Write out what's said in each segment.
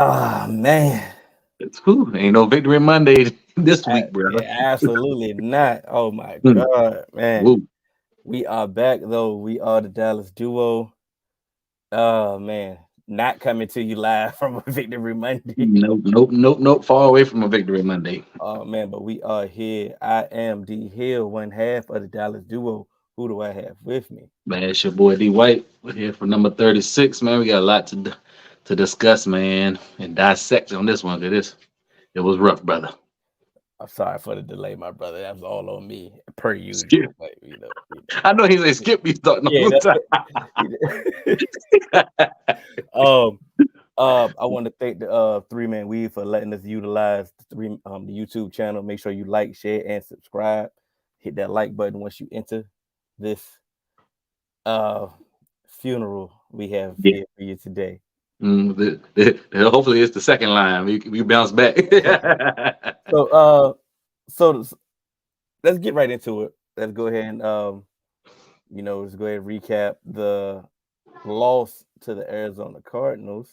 Ah, man. It's cool. Ain't no victory Monday this week, brother. Absolutely not. Oh my Hmm. God, man. Woo. We are back though. We are the Dallas duo. Oh man. Not coming to you live from a Victory Monday. Nope, nope, nope, nope. Far away from a victory Monday. Oh man, but we are here. I am D Hill, one half of the Dallas duo. Who do I have with me? Man, it's your boy D White. We're here for number 36, man. We got a lot to discuss, man, and dissect on this one. It was rough, brother. I'm sorry for the delay, my brother. That was all on me, per Skip. usual. But I know he said skip me starting yeah, on time. um, I want to thank the Three Man Weave for letting us utilize the YouTube channel. Make sure you like, share, and subscribe. Hit that like button once you enter this uh funeral we have Yeah. here for you today. Hopefully it's the second line. We bounce back. So so let's get right into it. Let's go ahead and let's go ahead and recap the loss to the Arizona Cardinals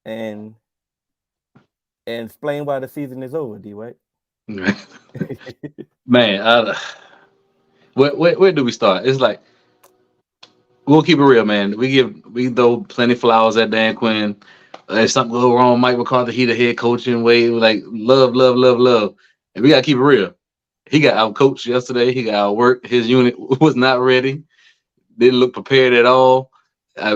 and explain why the season is over, D White. Man, where do we start? It's like we'll keep it real, man. We throw plenty flowers at Dan Quinn. If something go wrong, Mike McCarthy, he the head coach and way like love, love, love, love. And we gotta keep it real. He got out coached yesterday. He got out worked. His unit was not ready. Didn't look prepared at all.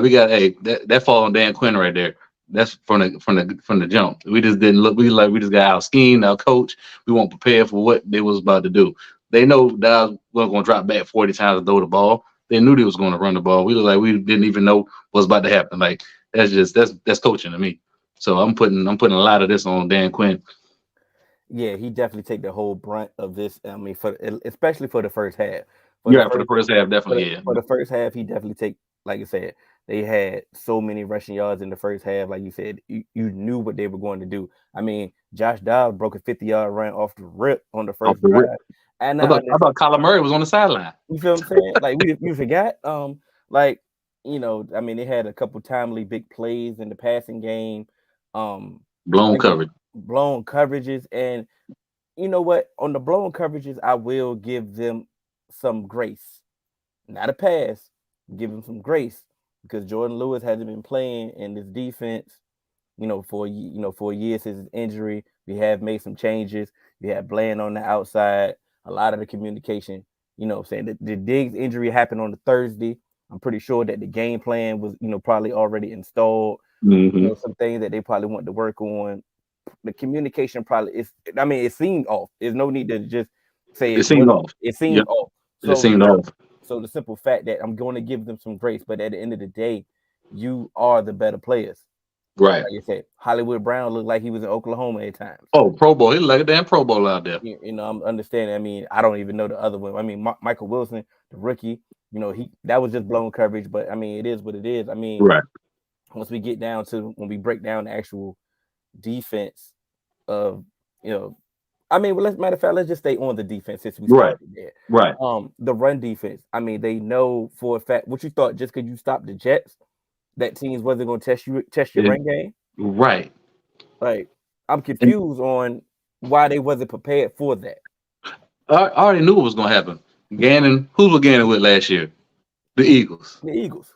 We got that fall on Dan Quinn right there. That's from the jump. We just didn't look. We just got out schemed, out coach. We weren't prepared for what they was about to do. They know Dallas wasn't going to drop back 40 times to throw the ball. They knew they was going to run the ball. We look like we didn't even know what's about to happen. Like that's coaching to me. So I'm putting a lot of this on Dan Quinn. Yeah, he definitely take the whole brunt of this. I mean, especially for the first half. Yeah, for the first half, definitely. Yeah, For the first half, he definitely take, like you said, they had so many rushing yards in the first half. Like you said, you knew what they were going to do. I mean, Josh Dobbs broke a 50-yard run off the rip on the off first the rip. drive. And I thought Kyler Murray was on the sideline. you feel what I'm saying? Like we forgot. Like I mean, they had a couple timely big plays in the passing game. Blown Like coverage. blown coverages, and you know what? On the blown coverages, I will give them some grace. Not a pass, give him some grace because Jordan Lewis hasn't been playing in this defense, for years since his injury. We have made some changes. We have Bland on the outside. A lot of the communication, saying that the Diggs injury happened on the Thursday. I'm pretty sure that the game plan was, probably already installed. Mm-hmm. Some things that they probably want to work on. The communication probably is. I mean, it seemed off. There's no need to just say It it seemed was. off. It seemed Yep, off. it So seemed off. so the simple fact that I'm going to give them some grace, but at the end of the day, you are the better players. Right. Like I said, Hollywood Brown looked like he was in Oklahoma at times. Oh, Pro Bowl. He looked like a damn Pro Bowl out there. I'm understanding. I mean, I don't even know the other one. I mean, Michael Wilson, the rookie, that was just blown coverage. But I mean, it is what it is. I mean, Right. once we get down to when we break down the actual defense of, I mean, well, matter of fact, let's just stay on the defense since we Right. started there. Right. The run defense. I mean, they know for a fact what you thought just because you stopped the Jets, that teams wasn't going to test your Yeah. run game. Right. Like, I'm And confused on why they wasn't prepared for that. I already knew what was going to happen. Gannon, who was Gannon with last year? The Eagles. The Eagles.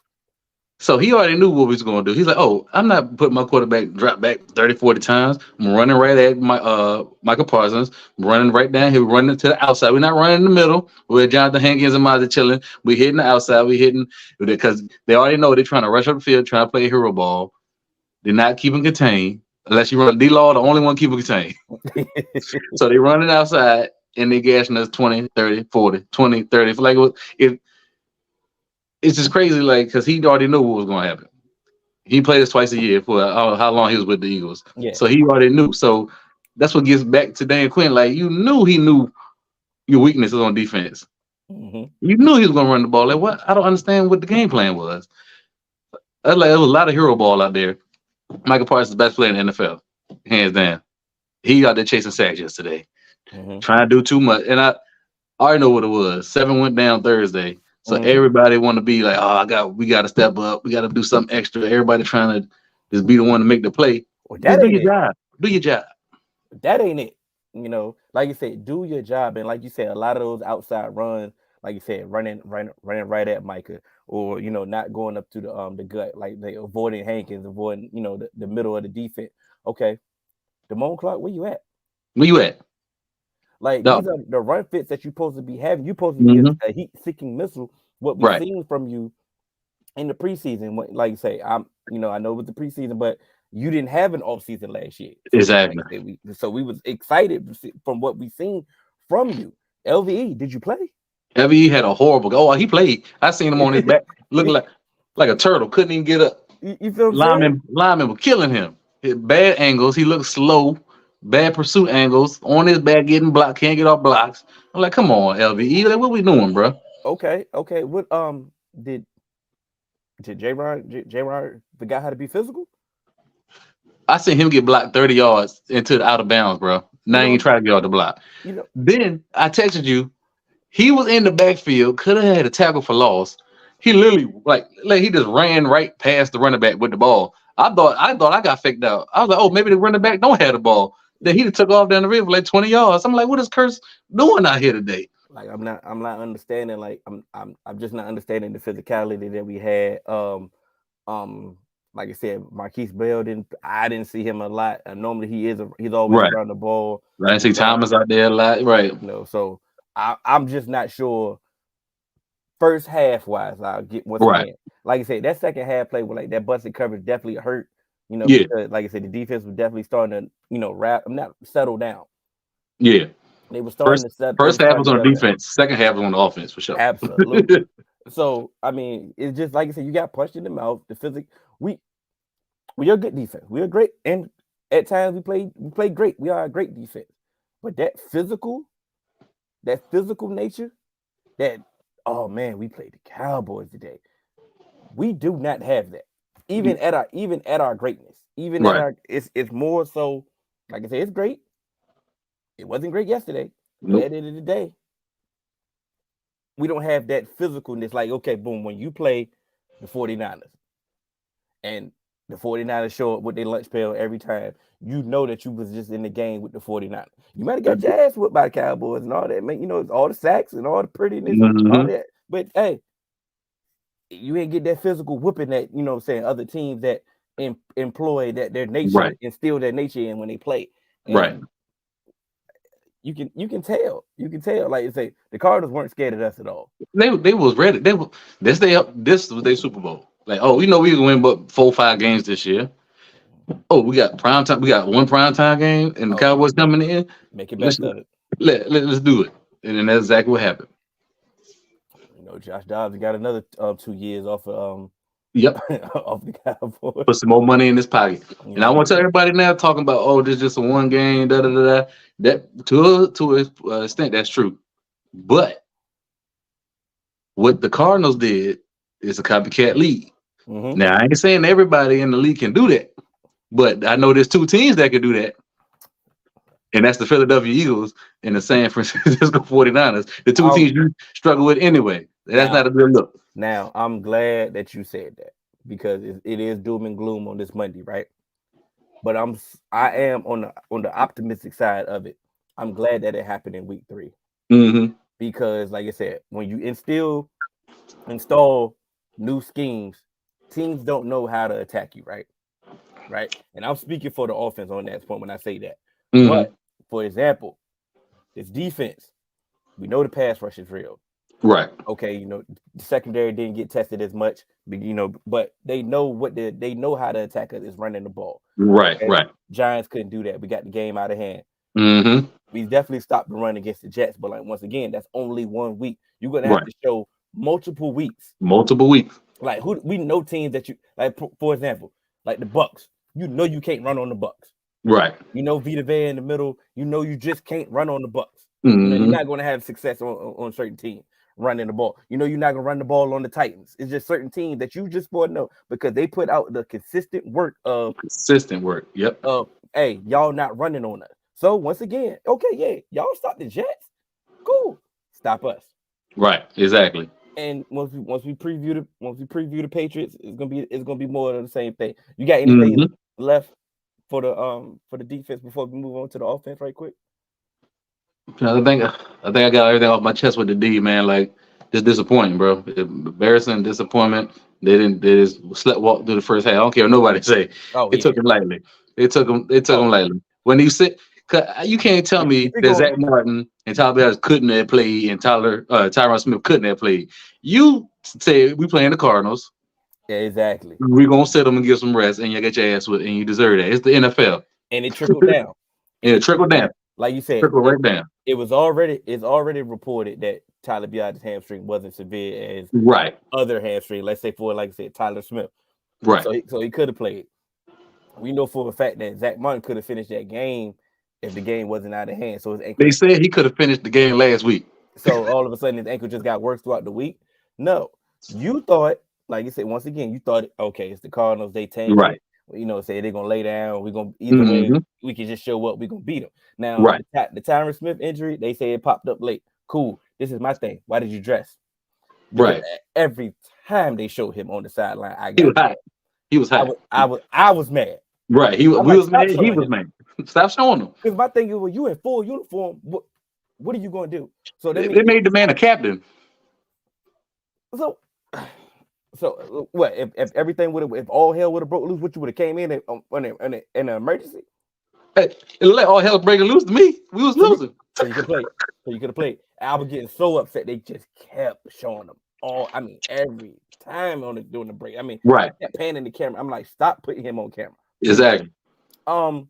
So he already knew what he was going to do. He's like, oh, I'm not putting my quarterback drop back 30, 40 times. I'm running right at Michael Parsons. I'm running right down here. We're running to the outside. We're not running in the middle where Jonathan Hankins and Mazda chilling. We're hitting the outside. We're hitting because they already know they're trying to rush up the field, trying to play a hero ball. They're not keeping contained. Unless you run D-Law, the only one keeping contained. So they running outside and they gashing us 20, 30, 40, 20, 30. Like it's just crazy, like, because he already knew what was going to happen. He played us twice a year for how long he was with the Eagles. Yeah. So he already knew. So that's what gets back to Dan Quinn. Like, he knew your weaknesses on defense. Mm-hmm. You knew he was going to run the ball. Like, what? I don't understand what the game plan was. There was a lot of hero ball out there. Michael Parsons is the best player in the NFL, hands down. He out there chasing sacks yesterday, trying to do too much. And I already know what it was. 7 went down Thursday. So everybody want to be like, oh, we got to step up. We got to do something extra. Everybody trying to just be the one to make the play. Well, Just that do ain't your it. job. Do your job. That ain't it. Like you said, do your job. And like you said, a lot of those outside runs, like you said, running right at Micah, or not going up to the gut, like they avoiding Hankins, avoiding the middle of the defense. Okay, Damone Clark, where you at? Where you at? Like No. these are the run fits that you're supposed to be having. You're supposed to be Hmm. a heat seeking missile. What we Right. seen from you in the preseason, like you say, I know it was the preseason, but you didn't have an off season last year. So like Exactly. I said, we was excited from what we seen from you. LVE, did you play? He had a horrible. Oh, he played. I seen him on his back, looking like a turtle. Couldn't even get up. You feel what I'm saying? Linemen were killing him. Hit bad angles. He looked slow. Bad pursuit angles. On his back, getting blocked. Can't get off blocks. I'm like, come on, LVE. Like, what we doing, bro? Okay. What did J Rod forgot how to be physical? I seen him get blocked 30 yards into the out of bounds, bro. You Now know he what ain't I'm saying? trying to get off the block. You know, Then I texted you. He was in the backfield. Could have had a tackle for loss. He literally like he just ran right past the running back with the ball. I thought I got faked out. I was like, oh, maybe the running back don't have the ball. Then he took off down the field for like 20 yards. I'm like, what is Curse doing out here today? like I'm not understanding. Like I'm just not understanding the physicality that we had. Um, like I said, Marquise Bell I didn't see him a lot. Normally he's always Right. around the ball. I didn't see Thomas out there a lot. Right. So I'm just not sure. First half wise, I'll get once Right. again. Like I said, that second half play with like that busted coverage definitely hurt. Yeah. Because like I said, the defense was definitely starting to wrap. I'm not settle down. Yeah. They were starting First to set. They were first half starting was to on settle down. defense. Second half was on the offense for sure. Absolutely. So I mean, it's just like I said, you got punched in the mouth. The physics. We we are good defense. We are great, and at times we play great. We are a great defense. But that physical nature, that oh man, we played the Cowboys today. We do not have that. Even at our greatness, even at Right. our it's more so. Like I said, it's great. It wasn't great yesterday, but at Nope. the end of the day, we don't have that physicalness. Like okay, boom, when you play the 49ers and the 49ers show up with their lunch pail every time, you know that you was just in the game with the 49ers. You might have got your ass whipped by the Cowboys and all that, man. All the sacks and all the prettiness, all Hmm. that. But hey, you ain't get that physical whooping that, what I'm saying, other teams that employ that their nature, Right. instill their nature in when they play. Right. And you can tell. You can tell. Like you say, the Cardinals weren't scared of us at all. They was ready. This was their Super Bowl. Like, oh, we know we can win but 4 or 5 games this year. Oh, we got prime time. We got one prime time game, and the Oh, Cowboys coming in. make it Let's best of it. let's do it. And then that's exactly what happened. Josh Dobbs got another 2 years off of Yep. off the Cowboys. Put some more money in his pocket. You And I know what want I'm to tell saying? everybody now talking about, oh, this is just a one game, da da da da. That to a extent that's true. But what the Cardinals did is a copycat league. Mm-hmm. Now I ain't saying everybody in the league can do that, but I know there's 2 teams that can do that. And that's the Philadelphia Eagles and the San Francisco 49ers, the two Um, teams you struggle with anyway. That's now, not a good look. now I'm glad that you said that because it is doom and gloom on this Monday, right? But I am on the optimistic side of it. I'm glad that it happened in week 3 Hmm. because, like I said, when you install new schemes, teams don't know how to attack you, right? Right. And I'm speaking for the offense on that point when I say that. Hmm. But for example, this defense, we know the pass rush is real. Right. Okay, the secondary didn't get tested as much, but they know they know how to attack us is running the ball. Right. Okay, Right. Giants couldn't do that. We got the game out of hand. Hmm. We definitely stopped the run against the Jets, but like once again, that's only 1 week. You're gonna have Right. to show multiple weeks. Multiple weeks. Like who we know teams that you like, for example, like the Bucks. You can't run on the Bucks. Right. Vita Vea in the middle. You just can't run on the Bucks. You're Hmm. not going to have success on certain teams running the ball. You're not going to run the ball on the Titans. It's just certain teams that you just want to know because they put out the consistent work of Consistent work. Yep. hey, y'all not running on us. So once again, okay, yeah, y'all stop the Jets. Cool. Stop us. Right. Exactly. And once we preview the Patriots, it's gonna be more of the same thing. You got anything Hmm. left? for the defense before we move on to the offense right quick? I think I got everything off my chest with the D, man. Like just disappointing, bro. Embarrassing disappointment. They just slept walk through the first half. I don't care what nobody say. Oh It yeah. took him lightly. It took him Oh, lightly. When you sit, 'cause you can't tell if me you're that going, Zach Martin and Tyler Bass couldn't have played and Tyron Smith couldn't have played. You say we playing the Cardinals. yeah, exactly. We're gonna sit them and give some rest, and you get your ass with, and you deserve that. It's the NFL. And it trickled down. And And it it trickle trickled down, down. Like you said, trickle right down. it's already reported that Tyler Biada's hamstring wasn't severe as Right, other hamstring. Let's say for like I said, Tyler Smith. right. So he could have played. We know for a fact that Zach Martin could have finished that game if the game wasn't out of hand. So his ankle. They said he could have finished the game last week. So all of a sudden his ankle just got worse throughout the week. No, you thought, like you said, once again, you thought, okay, it's the Cardinals, they tanking. Right. Say they're gonna lay down. We're gonna either way, Hmm. we can just show up. We're gonna beat them. Now Right. the Tyron Smith injury, they say it popped up late. Cool. This is my thing. Why did you dress? Because Right. every time they showed him on the sideline, I He got was mad. hot. He was I hot. was I was I was mad. Right. I'm We like, was stop mad. He showing was him. mad. Stop showing him. Because my thing is, well, you in full uniform. What are you gonna do? So that They means made the man a captain. so. So what if everything would have if all hell would have broke loose, what you would have came in in an emergency, Hey, it let all hell break loose to me. We was so you losing. so you could play, so you could have played. I was getting so upset they just kept showing them all. I mean, every time during the break. I mean, Right. kept panning the camera. I'm like, stop putting him on camera. Exactly. Um,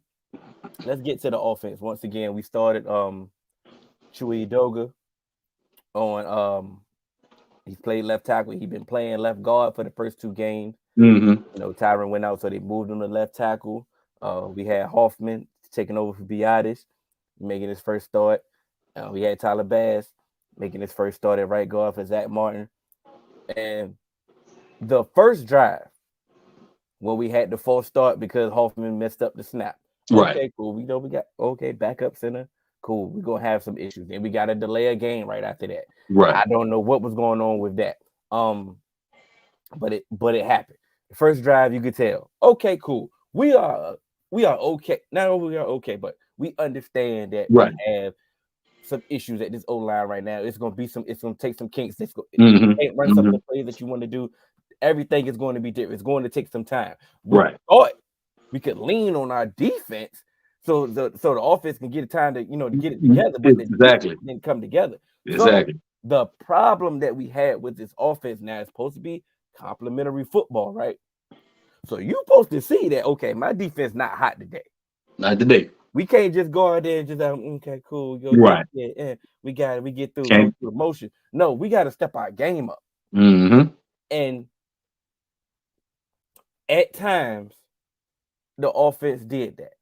let's get to the offense once again. We started Chewy Doga on he's played left tackle. He's been playing left guard for the first two games. Hmm. Tyron went out, so they moved him to left tackle. We had Hoffman taking over for Biadasz, making his first start. We had Tyler Bass making his first start at right guard for Zach Martin. And the first drive, when we had the false start because Hoffman messed up the snap. Right. Okay, cool. We got backup center. Cool. We're gonna have some issues. Then we got to delay a game right after that. Right. I don't know what was going on with that. But it happened. The first drive, you could tell. Okay, cool. We are okay. Not only we are okay, but we understand that Right. we have some issues at this O line right now. It's gonna take some kinks. Hmm. Can't run some of the plays that you want to do. Everything is going to be different. It's going to take some time. We Right. thought we could lean on our defense so the offense can get time to get it together, but the Exactly. defense didn't come together. Exactly. So the problem that we had with this offense now is supposed to be complementary football, right? So you're supposed to see that, okay, my defense not hot today. Not today. We can't just go out there and just okay, cool, go Right. we got it, we get through, Can't. go through emotion. No, we got to step our game up. Hmm. And at times the offense did that.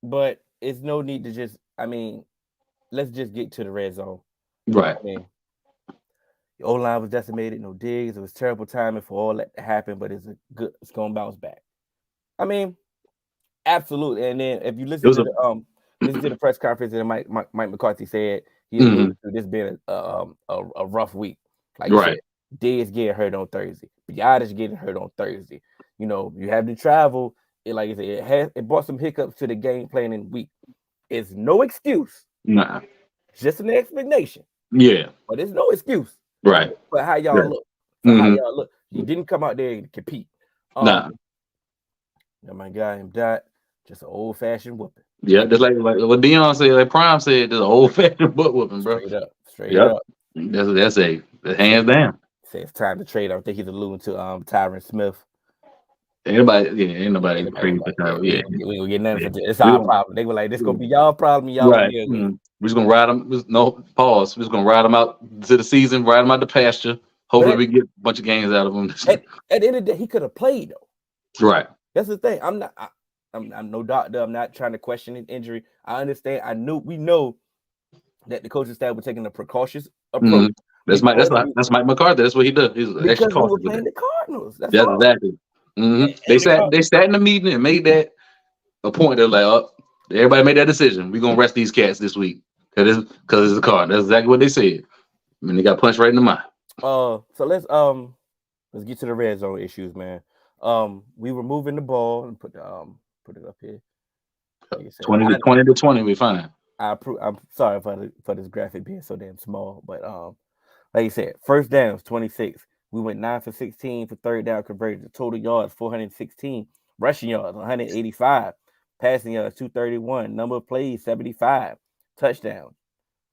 But it's no need to just, let's just get to the red zone. Right. I mean, the O-line was decimated, no digs. It was terrible timing for all that to happen, but it's going to bounce back. I mean, absolutely. And then if you listen to the press conference that Mike McCarthy said, he alluded to this being a rough week. Like you said, Diggs getting hurt on Thursday. Biadasz getting hurt on Thursday. You have to travel. Like I said, it brought some hiccups to the game planning week. It's no excuse. Nah. Just an explanation. Yeah. But it's no excuse. Right. For how y'all look. You didn't come out there and compete. Nah. My guy him died. Just an old-fashioned whooping. Yeah, just like what Dion said, like Prime said, just an old-fashioned butt whooping, bro. Straight up. That's hands down. Say it's time to trade. I think he's alluding to Tyron Smith. Ain't nobody crazy for Tyron. Yeah. We gonna get nothing for it's our problem. They were like, this gonna be y'all problem, y'all right. We're just gonna ride them. No pause. We're just gonna ride them out to the season, ride them out to pasture. Hopefully we get a bunch of games out of them. At the end of the day, he could have played though. Right. That's the thing. I'm no doctor. I'm not trying to question his injury. I understand. We know that the coaching staff were taking a precautious approach. That's Mike McCarthy. That's what he does. He's because we were playing the Cardinals. That's exactly. They sat in the meeting and made that a point. They're like, everybody made that decision. We're gonna rest these cats this week because it's the Cardinals. That's exactly what they said. I mean, they got punched right in the mind. So let's get to the red zone issues, man. We were moving the ball and put it up here. Like I said, 20 to 20, we fine. I'm sorry for this graphic being so damn small, but like you said, first downs 26. We went 9 for 16 for third down conversion. Total yards 416. Rushing yards 185. Passing yards 231. Number of plays 75. Touchdowns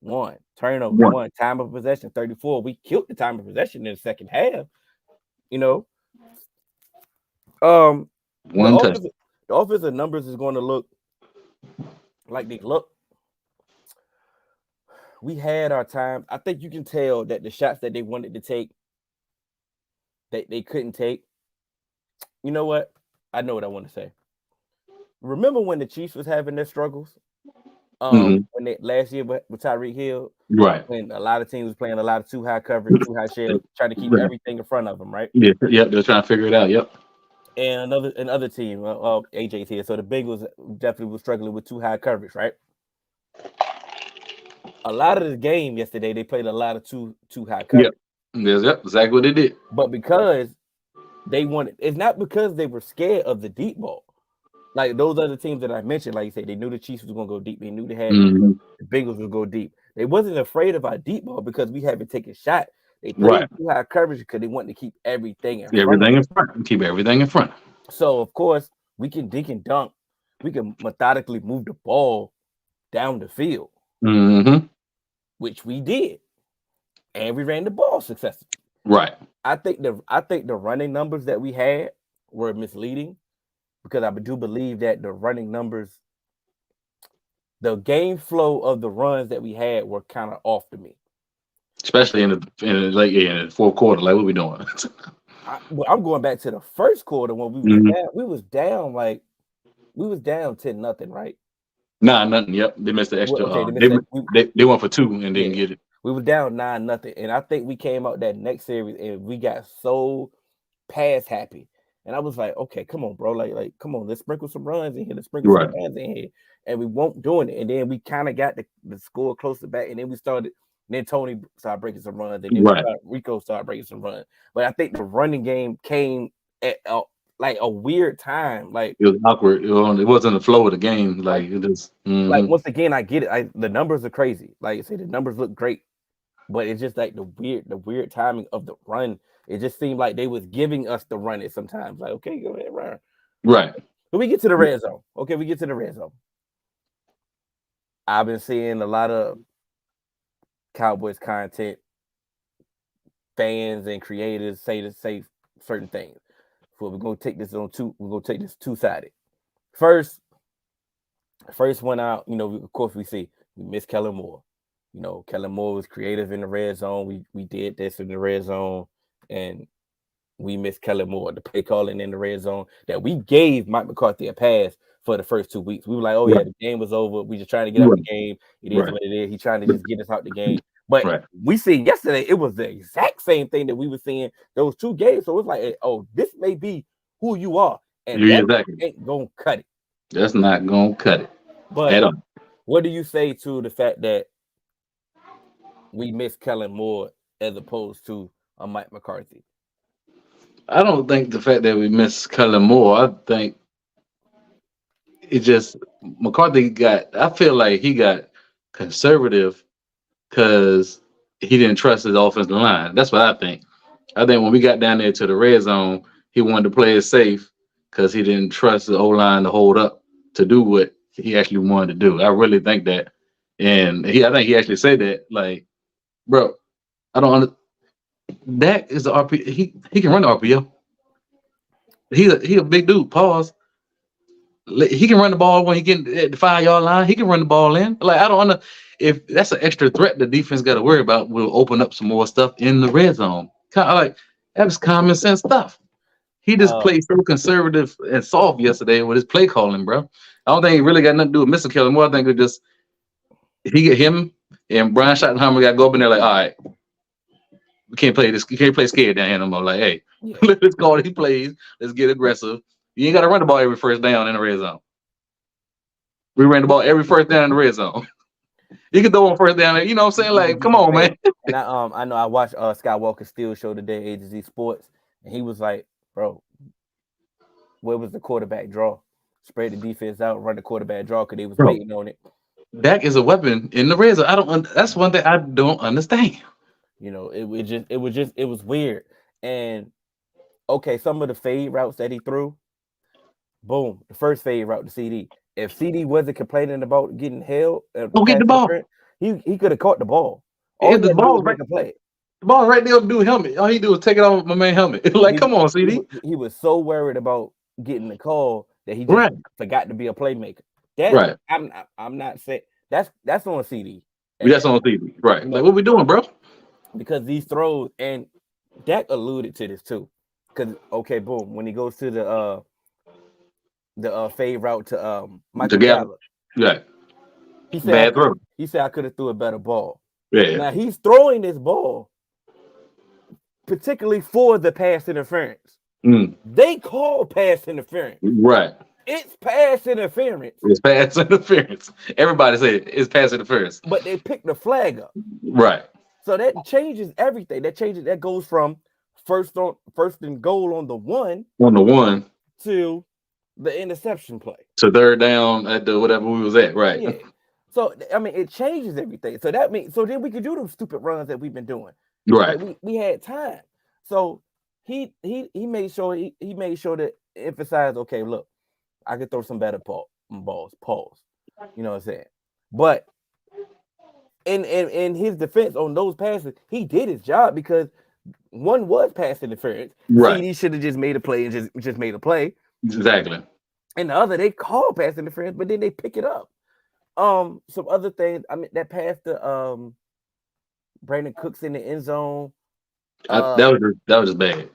1. Turnovers One 1. Time of possession 34. We killed the time of possession in the second half. You know, um, the one touch. offensive numbers is going to look like they look. We had our time. I think you can tell that the shots that they wanted to take, that they couldn't take. You know what? I know what I want to say. Remember when the Chiefs was having their struggles? Hmm. When they last year with Tyreek Hill, Right. when a lot of teams was playing a lot of too high coverage, too high shell, trying to keep Right. everything in front of them, right? Yeah. Yep. They're trying to figure it out. Yep. And another team, AJ's here, so the Bengals definitely was struggling with too high coverage, right? A lot of the game yesterday, they played a lot of too high Yep. coverage, Yep. Exactly what they did. but because they wanted, it's not because they were scared of the deep ball. Like those other teams that I mentioned, like you said, they knew the Chiefs was going to go deep. They knew they had Hmm. the Bengals would go deep. They wasn't afraid of our deep ball because we haven't taken a shot. They Right. played too high coverage because they wanted to keep everything in front of Everything them. in front. Keep everything in front. So of course we can dink and dunk. We can methodically move the ball down the field, Hmm. which we did, and we ran the ball successfully. Right. I think the running numbers that we had were misleading because I do believe that the running numbers, the game flow of the runs that we had were kind of off to me. Especially in the fourth quarter. Like what we doing? I'm going back to the first quarter when we was Hmm. down. We was down 10-0, right? Nah, nothing. Yep. They missed the Well, extra. okay, they They missed that. they went for two and didn't Yeah, get it. we were down 9-0, and I think we came out that next series and we got so pass happy. And I was like, okay, come on, bro. Come on, let's sprinkle some runs in here. Let's sprinkle some Right. runs in here. And we won't doing it. And then we kind of got the score closer back. And then we started, then Tony started breaking some runs. And then Right. Rico started breaking some runs. But I think the running game came at like a weird time. Like, It was awkward. It wasn't the flow of the game. like, Like it just. like Hmm. once again, I get it. The numbers are crazy. Like I say, the numbers look great. But it's just like the weird timing of the run. It just seemed like they was giving us the run it sometimes. Like, okay, go ahead, run. Right. But we get to the red zone. Okay, we get to the red zone. I've been seeing a lot of Cowboys content, fans and creators say certain things. So we're gonna take this on two. We're gonna take this two-sided. First, first one out. Of course we miss Kellen Moore. Kellen Moore was creative in the red zone. We did this in the red zone, and we missed Kellen Moore, the play calling in the red zone that we gave Mike McCarthy a pass for the first 2 weeks. We were like, oh yeah, Right. the game was over. We just trying to get out Right. the game. It is Right. what it is. He's trying to just get us out the game. But Right. we seen yesterday, it was the exact same thing that we were seeing those two games. So it's like, oh, this may be who you are, and You're that exactly. ain't gonna cut it. That's not gonna cut it But at all. what do you say to the fact that we missed Kellen Moore as opposed to a Mike McCarthy? I don't think the fact that we miss Kellen Moore. I think it just McCarthy got. I feel like he got conservative because he didn't trust his offensive line. That's what I think. I think when we got down there to the red zone, he wanted to play it safe because he didn't trust the O line to hold up to do what he actually wanted to do. I really think that, and I think he actually said that. Like, bro, I don't. That is the RP. He can run the RPO. He a big dude. Pause. He can run the ball when he get at the 5 yard line. He can run the ball in. Like I don't know if that's an extra threat the defense got to worry about. Will open up some more stuff in the red zone. Kind of like that's common sense stuff. He just Uh, played so conservative and soft yesterday with his play calling, bro. I don't think it really got nothing to do with Mr. Kelly Moore. I think it just he get him and Brian Schottenheimer got to go up in there like, all right, we can't play this. You can't play scared down here no more. Like, hey, yeah. let's call it. He plays. Let's get aggressive. You ain't got to run the ball every first down in the red zone. We ran the ball every first down in the red zone. You can throw on first down. You know what I'm saying? Like, come on, man. And I know I watched Scott Walker Steel show today, A to Z Sports, and he was like, bro, Where was the quarterback draw? Spread the defense out, run the quarterback draw because they was Bro, waiting on it. Dak is a weapon in the red zone. That's one thing I don't understand. It was weird. And okay, some of the fade routes that he threw, boom, the first fade route to CD. If CD wasn't complaining about getting held Don't get pass the ball. interference, he could have caught the ball. All If he the had to do ball was is right, make a play. the ball right there, do helmet. All he do is take it off my man helmet. Like, He come on, CD. he was so worried about getting the call that he just Right, forgot to be a playmaker. That right. I'm not saying that's on CD. That's on CD. Right. You Like, know, what we doing, bro? because these throws and Dak alluded to this too. Because okay, boom, when he goes to the fade route to Michael Together. Gallup, Right. he said Bad throw. I could have threw a better ball. Yeah. Now he's throwing this ball particularly for the pass interference. Mm. They call pass interference. Right. It's pass interference. It's pass interference. Everybody say it's pass interference. But they pick the flag up. Right. So that changes everything. That goes from first and goal on the 1 On the 1 to the interception play. to third down at the whatever we was at. Right. Yeah. So I mean, it changes everything. So that means then we could do those stupid runs that we've been doing. Right. Like we had time. So he made sure he made sure to emphasize. Okay, look, I could throw some better balls. Pause. You know what I'm saying? But in his defense on those passes, he did his job because one was pass interference. Right. CD should have just made a play and just made a play. Exactly. And the other, they call pass interference, but then they pick it up. Some other things. I mean, that pass to Brandon Cooks in the end zone. That was just bad.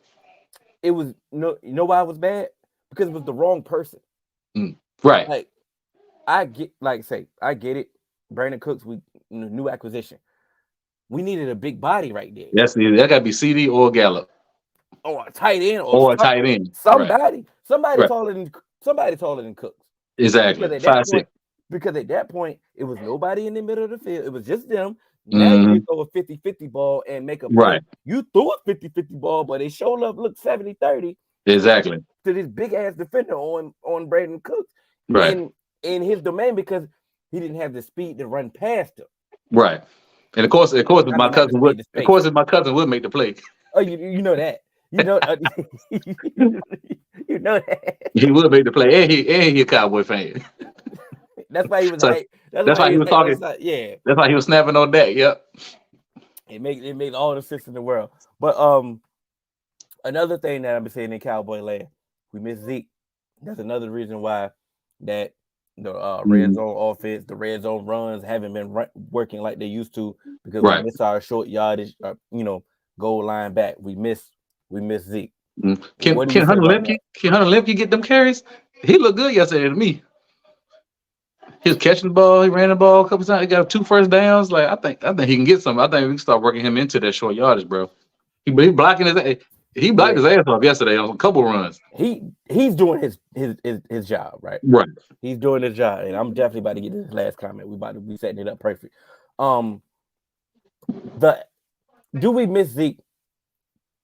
It was you know why it was bad? Because it was the wrong person. Right. Like I get it. Brandon Cooks, new acquisition. We needed a big body right there. That got to be CD or Gallup. Or a tight end Or a tight end. Somebody Right. taller than Cooks. Exactly. Because at that point, it was nobody in the middle of the field. It was just them. Now you can throw a 50-50 ball and make a play. Right. You threw a 50-50 ball, but it showed up looked 70-30. Exactly. To this big ass defender on Brandon Cooks. Right. In his domain because he didn't have the speed to run past him. Right. And of course, if my cousin would make the play. Oh, you know that. You know, you know that. He would make the play, and he a Cowboy fan. That's why he was. That's why he was talking. Yeah, that's why he was snapping on that. Yep. It makes all the sense in the world. But another thing that I've been saying in Cowboy land, we miss Zeke. That's another reason why that the red zone offense, the red zone runs haven't been working like they used to because we miss our short yardage, goal line back. We miss Zeke. Can Hunter Lemke get them carries? He looked good yesterday to me. He was catching the ball. He ran the ball a couple times. He got 2 first downs. Like I think he can get some. I think we can start working him into that short yardage, bro. He blocking his. He blocked his ass off yesterday on a couple runs. He's doing his job, right? Right. He's doing his job, and I'm definitely about to get this last comment. We about to be setting it up perfect. Do we miss Zeke?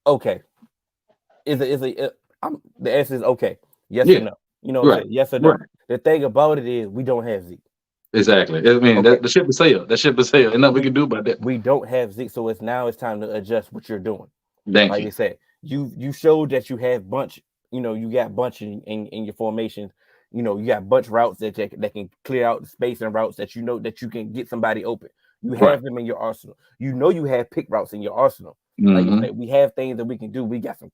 Okay. The answer is okay. Yes or no. You know, right. Yes or no. Right. The thing about it is we don't have Zeke. Exactly. I mean, the ship is sailed. That ship is sailed. Ain't nothing we can do about that. We don't have Zeke, so it's time to adjust what you're doing. Thank you. I said, you showed that you have bunch. You got bunch in your formations. You got bunch routes that can clear out the space and routes that that you can get somebody open. You have them in your arsenal. You have pick routes in your arsenal. Like you said, we have things that we can do. We got some,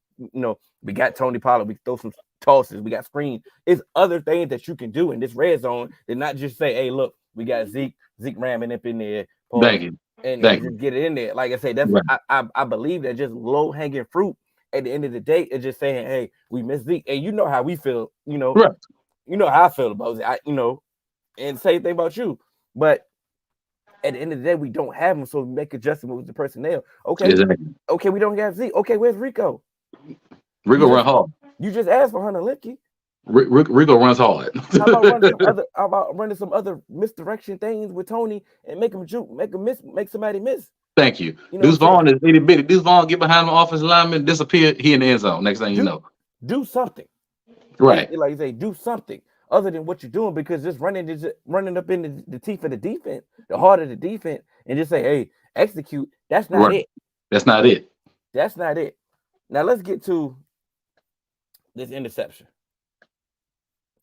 we got Tony Pollard. We can throw some tosses. We got screens. It's other things that you can do in this red zone and not just say, hey, look, we got Zeke ramming up in there. Thank you. And just get it in there. Like I say, that's I believe that just low hanging fruit at the end of the day is just saying, hey, we miss Zeke. And you know how we feel, you know how I feel about it. And same thing about you. But at the end of the day, we don't have him, so we make adjustments with the personnel. Okay, okay, we don't have Zeke. Okay, where's Rico? Rico run hard. You just asked for Hunter Lemke. Rico runs hard. How about running some other misdirection things with Tony and make him juke, make somebody miss? Thank you. Deuce Vaughn is itty bitty. Deuce Vaughn get behind the offensive lineman, disappear. He in the end zone. Next thing you know, do something. Right. Like you say, do something other than what you're doing, because just running up in the teeth of the defense, the heart of the defense, and just say, hey, execute. That's not Right. it. That's not it. That's not it. Now let's get to this interception.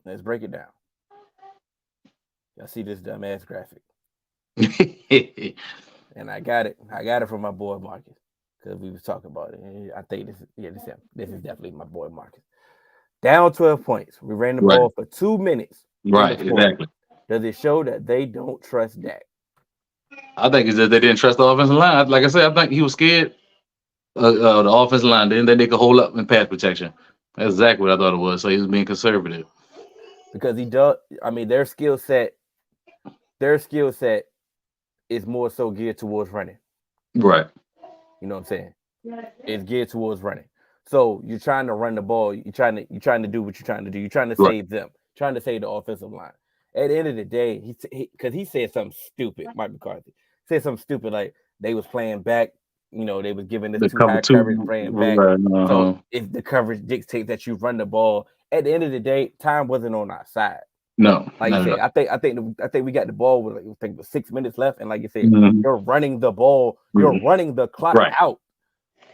Let's break it down. Y'all see this dumbass graphic, and I got it. I got it from my boy Marcus because we was talking about it. And I think this is definitely my boy Marcus. Down 12 points. We ran the Right. ball for 2 minutes in the Right. fourth. Exactly. Does it show that they don't trust Dak? I think it's that they didn't trust the offensive line. Like I said, I think he was scared the offensive line. Then they could hold up in pass protection. That's exactly what I thought it was. So he was being conservative. Because he does. I mean, their skill set is more so geared towards running. Right. You know what I'm saying? It's geared towards running. So you're trying to run the ball. You're trying to do what you're trying to do. You're trying to Right. save them. Trying to save the offensive line. At the end of the day, because he said something stupid. Mike McCarthy said something stupid like they was playing back. They was giving us The too cover high coverage two. playing back. Right. So if the coverage dictates that you run the ball, at the end of the day, time wasn't on our side. No. Like you said, I think we got the ball with I think with 6 minutes left, and like you said, Mhm. you're running the ball, you're Mhm. running the clock Right. out.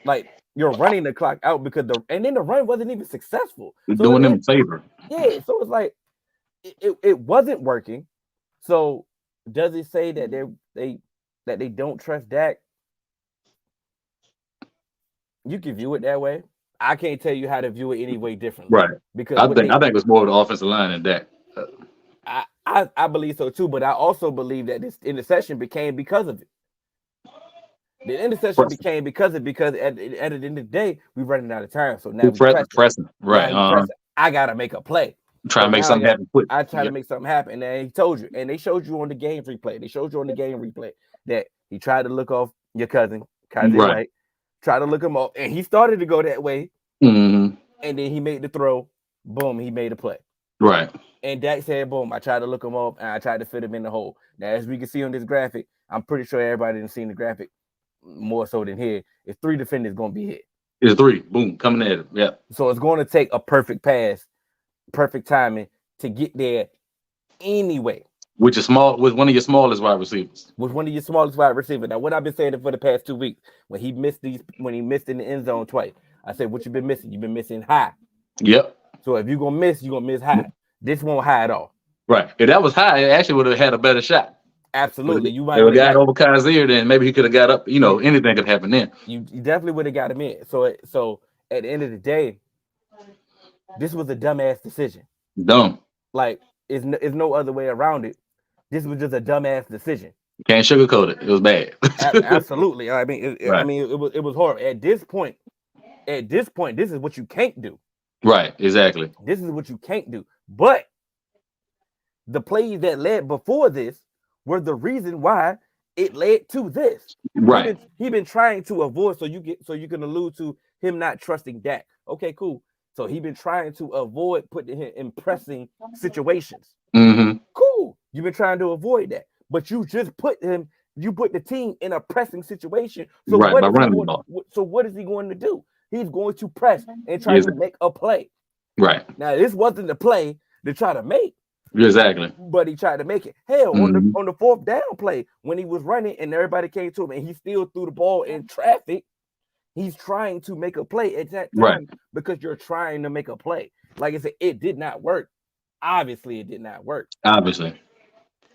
Like you're running the clock out because and then the run wasn't even successful. You're So doing them a favor. yeah, so it's like it wasn't working. So does it say that they don't trust Dak? You can view it that way. I can't tell you how to view it any way differently Right. because I what think I think it's more of the offensive line than that. I believe so too, but I also believe that this interception became because of it. The interception Pressing. became because at the end of the day, we running out of time. So now we Pressing. Now Right. you press it. I gotta make a play. Try So and make now something happen quick. I try Yeah. to make something happen. And he told you, and they showed you on the game replay. They showed you on the game replay that he tried to look off your cousin, Kaiser Right. White, tried to look him off, and he started to go that way, Hmm. and then he made the throw. Boom, he made a play. Right. And Dak said, boom, I tried to look him up and I tried to fit him in the hole. Now, as we can see on this graphic, I'm pretty sure everybody didn't see the graphic more so than here. It's 3 defenders going to be hit. It's 3. Boom. Coming at him. Yeah. So it's going to take a perfect pass, perfect timing to get there anyway. With one of your smallest wide receivers. With one of your smallest wide receivers. Now, what I've been saying for the past 2 weeks, when he missed in the end zone twice, I said, what you been missing? You've been missing high. Yep. So if you're going to miss, you're going to miss high. This won't high at all. Right. If that was high, it actually would have had a better shot. Absolutely. If You it might would have got over Kai's ear, then maybe he could have got up. Anything could happen then. you definitely would have got him in. So at the end of the day, this was a dumbass decision. Dumb. Like it's no other way around it. This was just a dumbass decision. Can't sugarcoat it. It was bad. Absolutely. I mean, Right. it was horrible. At this point, this is what you can't do. Right. Exactly. This is what you can't do. But the plays that led before this were the reason why it led to this. Right. He been trying to avoid so you can allude to him not trusting Dak. Okay, cool. So he been trying to avoid putting him in pressing situations. Mm-hmm. Cool. You've been trying to avoid that, but you just put the team in a pressing situation. So Right. what By is he running the going? ball. So what is he going to do? He's going to press and try to make a play. Right. Now this wasn't the play to try to make. Exactly. But he tried to make it. Hell, Mhm. on the 4th down play, when he was running and everybody came to him and he still threw the ball in traffic, he's trying to make a play at that time Right. because you're trying to make a play. Like I said, it did not work. Obviously, it did not work. Obviously.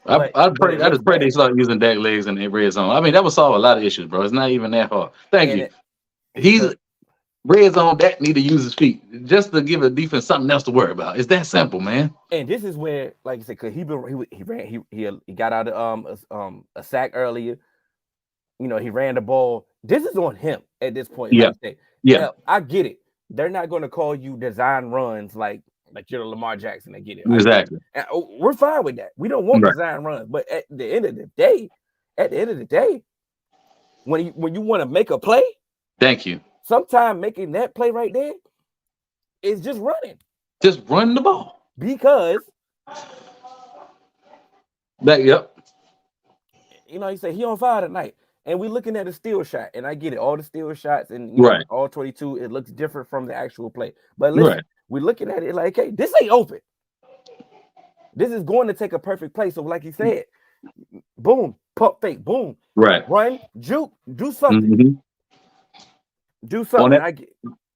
But I it just looks pray they bad. start using Dak legs in the red zone. I mean, that would solve a lot of issues, bro. It's not even that hard. Thank And you. it, He's red zone. Dak need to use his feet just to give a defense something else to worry about. It's that simple, man. and this is where, like I said, because he got out of a sack earlier. He ran the ball. This is on him at this point. Yeah. Like I said, Yeah. I get it. They're not going to call you design runs like you're Lamar Jackson. I get it. Exactly. And we're fine with that. We don't want Right. design runs, but at the end of the day, when you want to make a play, Thank you. sometimes making that play right there is just running Just run the ball. because Yep. he said he on fire tonight, and we looking at a steal shot, and I get it. All the steal shots and Right. all 22, it looks different from the actual play. But listen, Right. we're looking at it like, hey, this ain't open. This is going to take a perfect play. So, like you said, boom, pump fake, boom, Right. run, juke, do something, Mm-hmm. do On something. that I get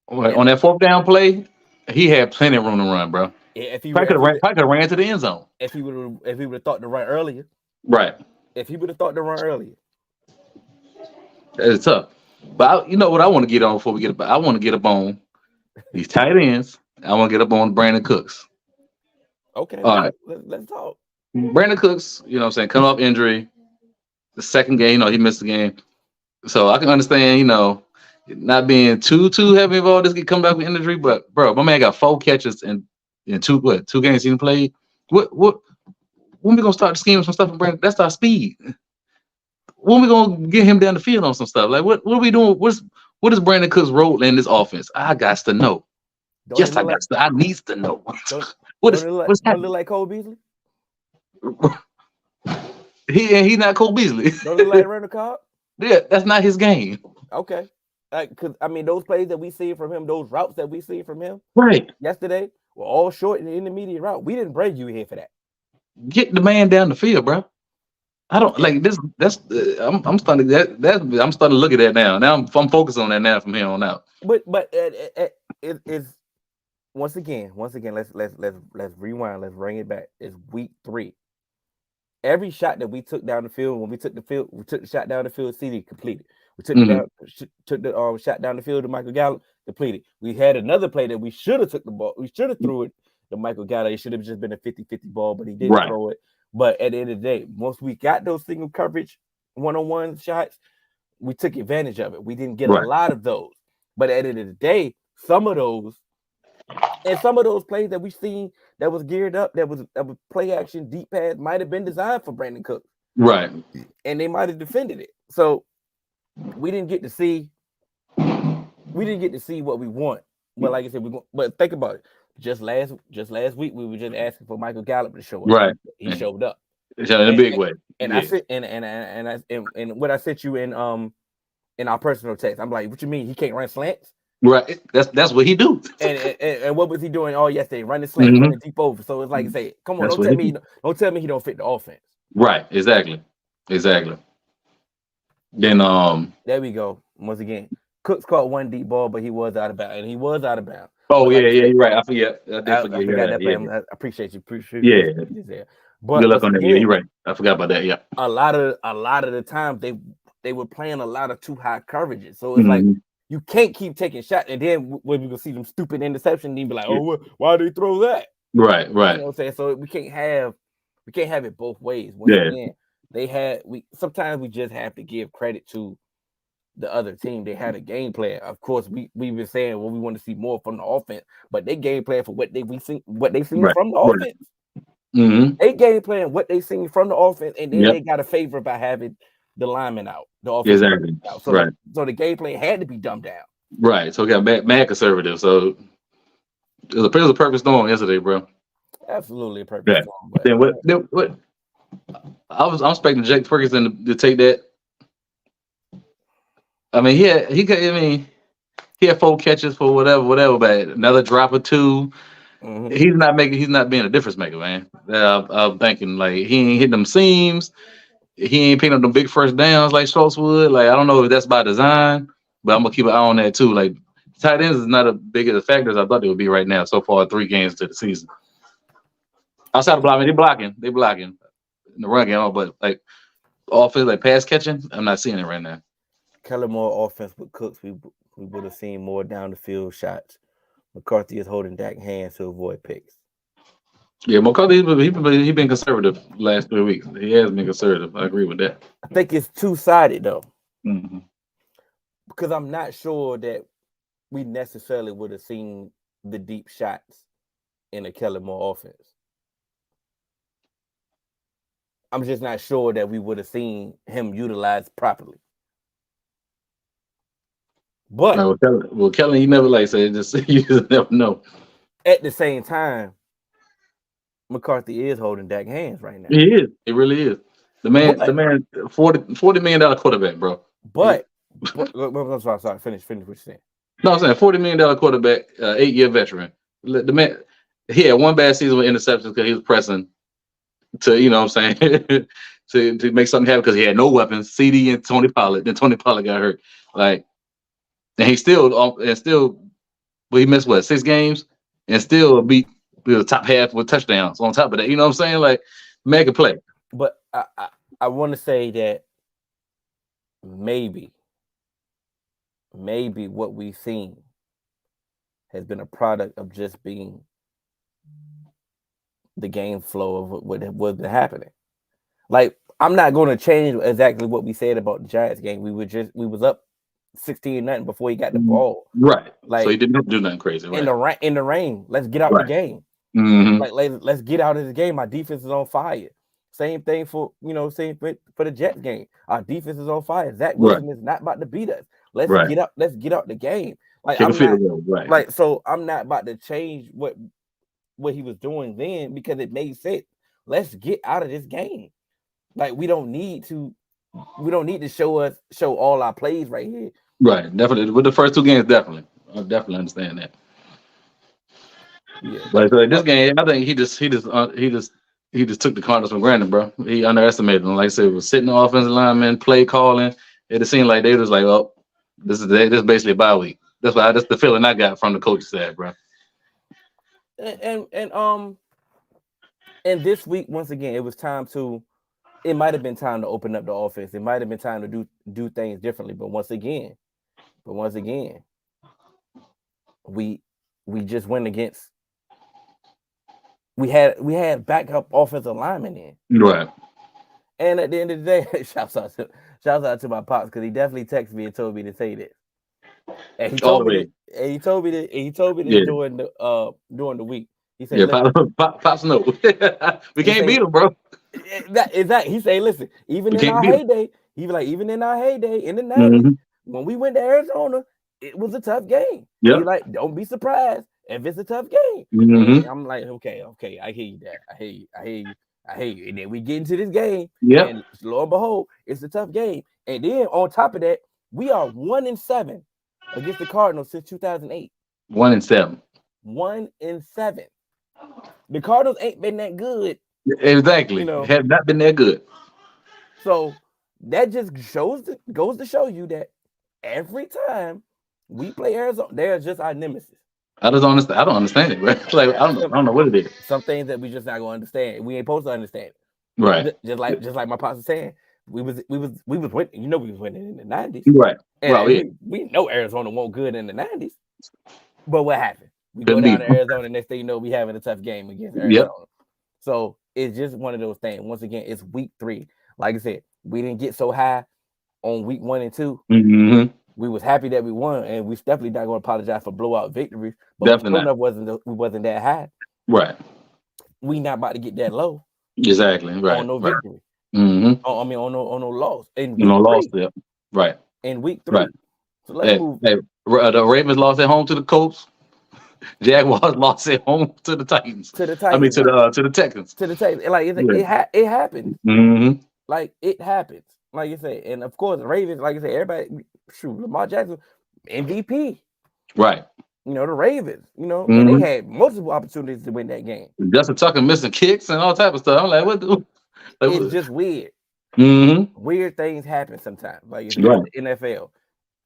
on and that fourth down play, he had plenty of room to run, bro. if he Probably if could he have ran, probably could have ran to the end zone. if he would have thought to run earlier, Right. if he would have thought to run earlier, It's tough. But you know what I want to get on before we get up? I want to get up on these tight ends. I want to get up on Brandon Cooks. okay, All right. let's talk. Brandon Cooks, you know what I'm saying, come up injury. The second game, he missed the game. So I can understand, not being too heavy involved. This could come back with injury, but bro, my man got 4 catches in two games he didn't play. What when we gonna start scheming some stuff with Brandon? That's our speed. When we gonna get him down the field on some stuff? Like what are we doing? What is Brandon Cook's role in this offense? I got to know. Don't he look like I needs to know. don't What's don't he look happening? like Cole Beasley? He's not Cole Beasley. Don't he look like Randall Cobb? Yeah, that's not his game. Okay. Because I mean, those plays that we see from him, those routes that we see from him Right. yesterday were all short and intermediate route. We didn't bring you here for that. Get the man down the field, bro. I don't like this. That's I'm starting I'm starting to look at that now. Now I'm focused on that now from here on out. But it's once again. Let's rewind. Let's bring it back. It's week 3. Every shot that we took down the field, when we took the shot down the field, CD completed. We took the shot down the field to Michael Gallup, depleted. We had another play that we should have took the ball. We should have threw it to Michael Gallup. It should have just been a 50-50 ball, but he didn't throw it. But at the end of the day, once we got those single coverage one-on-one shots, we took advantage of it. We didn't get a lot of those. But at the end of the day, some of those plays that we've seen that was geared up, that was play action, deep pass, might have been designed for Brandon Cooks. Right. And they might have defended it. So we didn't get to see what we want. But like I said, but think about it. Just last week, we were just asking for Michael Gallup to show up. Right. He showed up. In a big way. And I said, and what I sent you in our personal text, I'm like, what you mean he can't run slants? Right. That's what he do. And what was he doing all yesterday? Running slants, running deep over. So it's like I say, come on, don't tell me he don't fit the offense. Right. Exactly. Then there we go. Once again, Cooks caught one deep ball, but he was out of bounds. Oh yeah, you're right. I forget. I forgot that play. Yeah. I appreciate you. Yeah. But good luck on that. Yeah, you're right. I forgot about that. Yeah. A lot of the time they were playing a lot of too high coverages, so it's like you can't keep taking shots, and then when we gonna see them stupid interception, you be like, oh, why do they throw that? Right. You know what I'm saying? So we can't have it both ways. Once again, sometimes we just have to give credit to the other team. They had a game plan. Of course, we've been saying, well, we want to see more from the offense, but they game plan for what they've seen from the offense. Mm-hmm. They game plan what they seen from the offense, and then they got a favor by having the linemen out, the offense out. So, so the game plan had to be dumbed down. Right. So we got mad conservative. So it was a perfect storm yesterday, bro. Absolutely a perfect storm. But, then what? I'm expecting Jake Ferguson to take that. I mean, he had 4 catches for whatever, but another drop or 2. Mm-hmm. He's not being a difference maker, man. I'm thinking like he ain't hitting them seams. He ain't picking up them big first downs like Schultz would. Like, I don't know if that's by design, but I'm gonna keep an eye on that too. Like, tight ends is not as big of a factor as I thought they would be right now. So far, 3 games to the season. Outside of blocking, they blocking in the run game, but like offense, like pass catching, I'm not seeing it right now. Kellen Moore offense with Cooks, we would have seen more down the field shots. McCarthy is holding Dak hands to avoid picks. Yeah, McCarthy, he been conservative the last 3 weeks. He has been conservative. I agree with that. I think it's two-sided though, mm-hmm. because I'm not sure that we necessarily would have seen the deep shots in a Kellen Moore offense. I'm just not sure that we would have seen him utilized properly. But well, Kellen, you never like say just you just never know. At the same time, McCarthy is holding Dak hands right now. He is. It really is. The man, $40 million quarterback, bro. But I'm sorry. Finish what you're saying. No, I'm saying $40 million quarterback, 8-year veteran. The man, he had one bad season with interceptions because he was pressing to, you know what I'm saying, to make something happen because he had no weapons. CD and Tony Pollard. Then Tony Pollard got hurt. Like, and he still, well, he missed what 6 games and still beat the top half with touchdowns on top of that. You know what I'm saying? Like, mega play. But I want to say that maybe what we've seen has been a product of just being the game flow of what was happening. Like, I'm not going to change exactly what we said about the Giants game. We was up 16-0 before he got the ball. Right. So he Like, didn't do nothing crazy. Right. In the rain, let's get out the Right. game. Mm-hmm. Like, let's get out of the game. My defense is on fire. Same thing for for the Jets game. Our defense is on fire. Zach Wilson is not about to beat us. Let's get up. Let's get out the game. Like, Take a I'm not field goal. Right. like, so I'm not about to change what he was doing then because it made sense. Let's get out of this game. Like, we don't need to show all our plays right here. Right. Definitely. With the first 2 games, definitely. I definitely understand that. Yeah. But this game, I think he just took the Cardinals for granted, bro. He underestimated them. Like I said, it was sitting the offensive lineman, play calling. It seemed like they was like, oh, this is basically a bye week. That's the feeling I got from the coaching staff, bro. And this week, once again, it might have been time to open up the offense. It might have been time to do things differently. But once again, we just went against. We had backup offensive linemen in. Right. And at the end of the day, shouts out to my pops because he definitely texted me and told me to say this. And he told me this during the week. He said, Pops no. We can't beat him, bro. He said, listen, even in our heyday, he was like, even in our heyday in the 90s, Mm-hmm. when we went to Arizona, it was a tough game. Yeah. He like, don't be surprised if it's a tough game. Mm-hmm. And I'm like, okay, I hear you, Dad. I hear you. And then we get into this game, and lo and behold, it's a tough game. And then on top of that, we are 1-7 against the Cardinals since 2008. 1-7. 1-7. The Cardinals ain't been that good. Exactly. Have not been that good. So that just goes to show you that every time we play Arizona, they're just our nemesis. I don't understand it, right? Like, I don't know what it is. Some things that we just not gonna understand. We ain't supposed to understand it. Right. Just like my pops was saying, we was winning. We was winning in the 90s. Right. And we know Arizona won't good in the 90s. But what happened? We go down to Arizona, and next thing you know, we having a tough game against Arizona. Yep. So it's just one of those things. Once again, it's week 3. Like I said, we didn't get so high on week 1 and 2. Mm-hmm. We was happy that we won, and we definitely not going to apologize for blowout victories. But we wasn't that high. Right. We not about to get that low. Exactly. Right. On no victory. Mm-hmm. I mean, on no loss. In week 3. Loss. Yep. Right. In week 3. Right. So let's move. The Ravens lost at home to the Colts. Jaguars lost at home to the Titans. To the Titans. I mean, to the Texans. To the Texans. Like it happens. Mm-hmm. Like it happens. Like you say, and of course, the Ravens. Like I said, everybody. Shoot, Lamar Jackson, MVP. Right. The Ravens. And they had multiple opportunities to win that game. Justin Tucker missing kicks and all type of stuff. I'm like, what? It's just weird. Mm-hmm. Weird things happen sometimes. Like it's the NFL.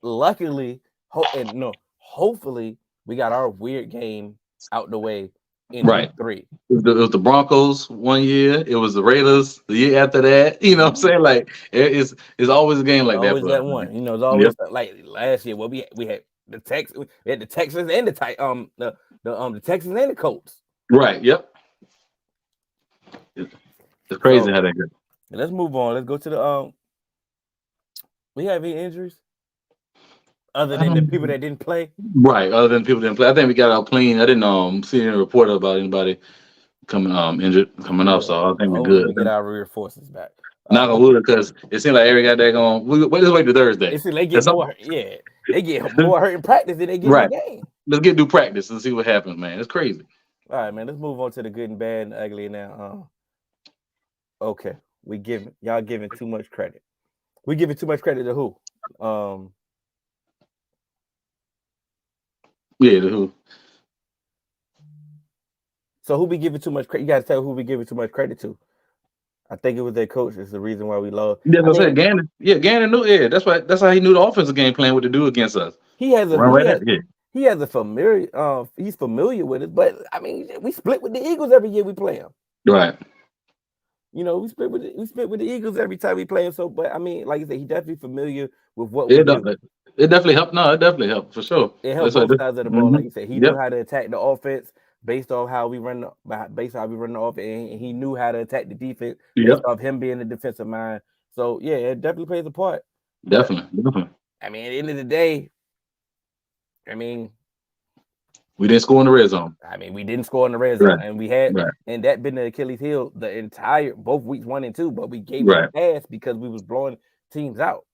Luckily, hopefully, we got our weird game out the way in week 3. It was the Broncos one year. It was the Raiders the year after that. You know what I'm saying? Like it's always a game like always that. Always that one. It's always like last year. Well, we had the Texans. We had the Texans and the Texans and the Colts. Right. Yep. It's crazy how that goes. Let's move on. Let's go to the we have any injuries? Other than the people that didn't play? Right, other than people that didn't play. I think we got out clean. I didn't see any report about anybody coming injured coming up, so I think we're good. We get our reinforcements back. Not gonna wood because it seems like Eric got that going. Let's wait to Thursday. It seems they get more they get more hurt in practice than they get in the game. Let's get through practice and see what happens, man. It's crazy. All right, man. Let's move on to the good and bad and ugly now. Okay. Y'all giving too much credit. We giving too much credit to who? Yeah, to who? So who we giving too much credit? You got to tell who we giving too much credit to. I think it was their coach. It's the reason why we lost. Yeah, I as I mean, said, Gannon. Yeah, Gannon knew. Yeah, that's how he knew the offensive game plan what to do against us. he has a Run right at yeah. he has a familiar. He's familiar with it. But I mean, we split with the Eagles every year we play them. Right. You know, we split with the Eagles every time we play him. So, but I mean, like I said, he definitely familiar with what we It, do. it definitely helped. No, it definitely helped for sure. It helped That's what. both sides of the ball. Like you said, he knew Yep. how to attack the offense based off how we run, based on how we run the offense, and he knew how to attack the defense based Yep. off him being the defensive mind. So yeah, it definitely plays a part. But Definitely. I mean, at the end of the day, I mean, We didn't score in the red zone. we didn't score in the red zone, Right. and we had, Right. and that been the Achilles heel the entire both weeks 1 and 2. But we gave Right. up pass because we was blowing teams out.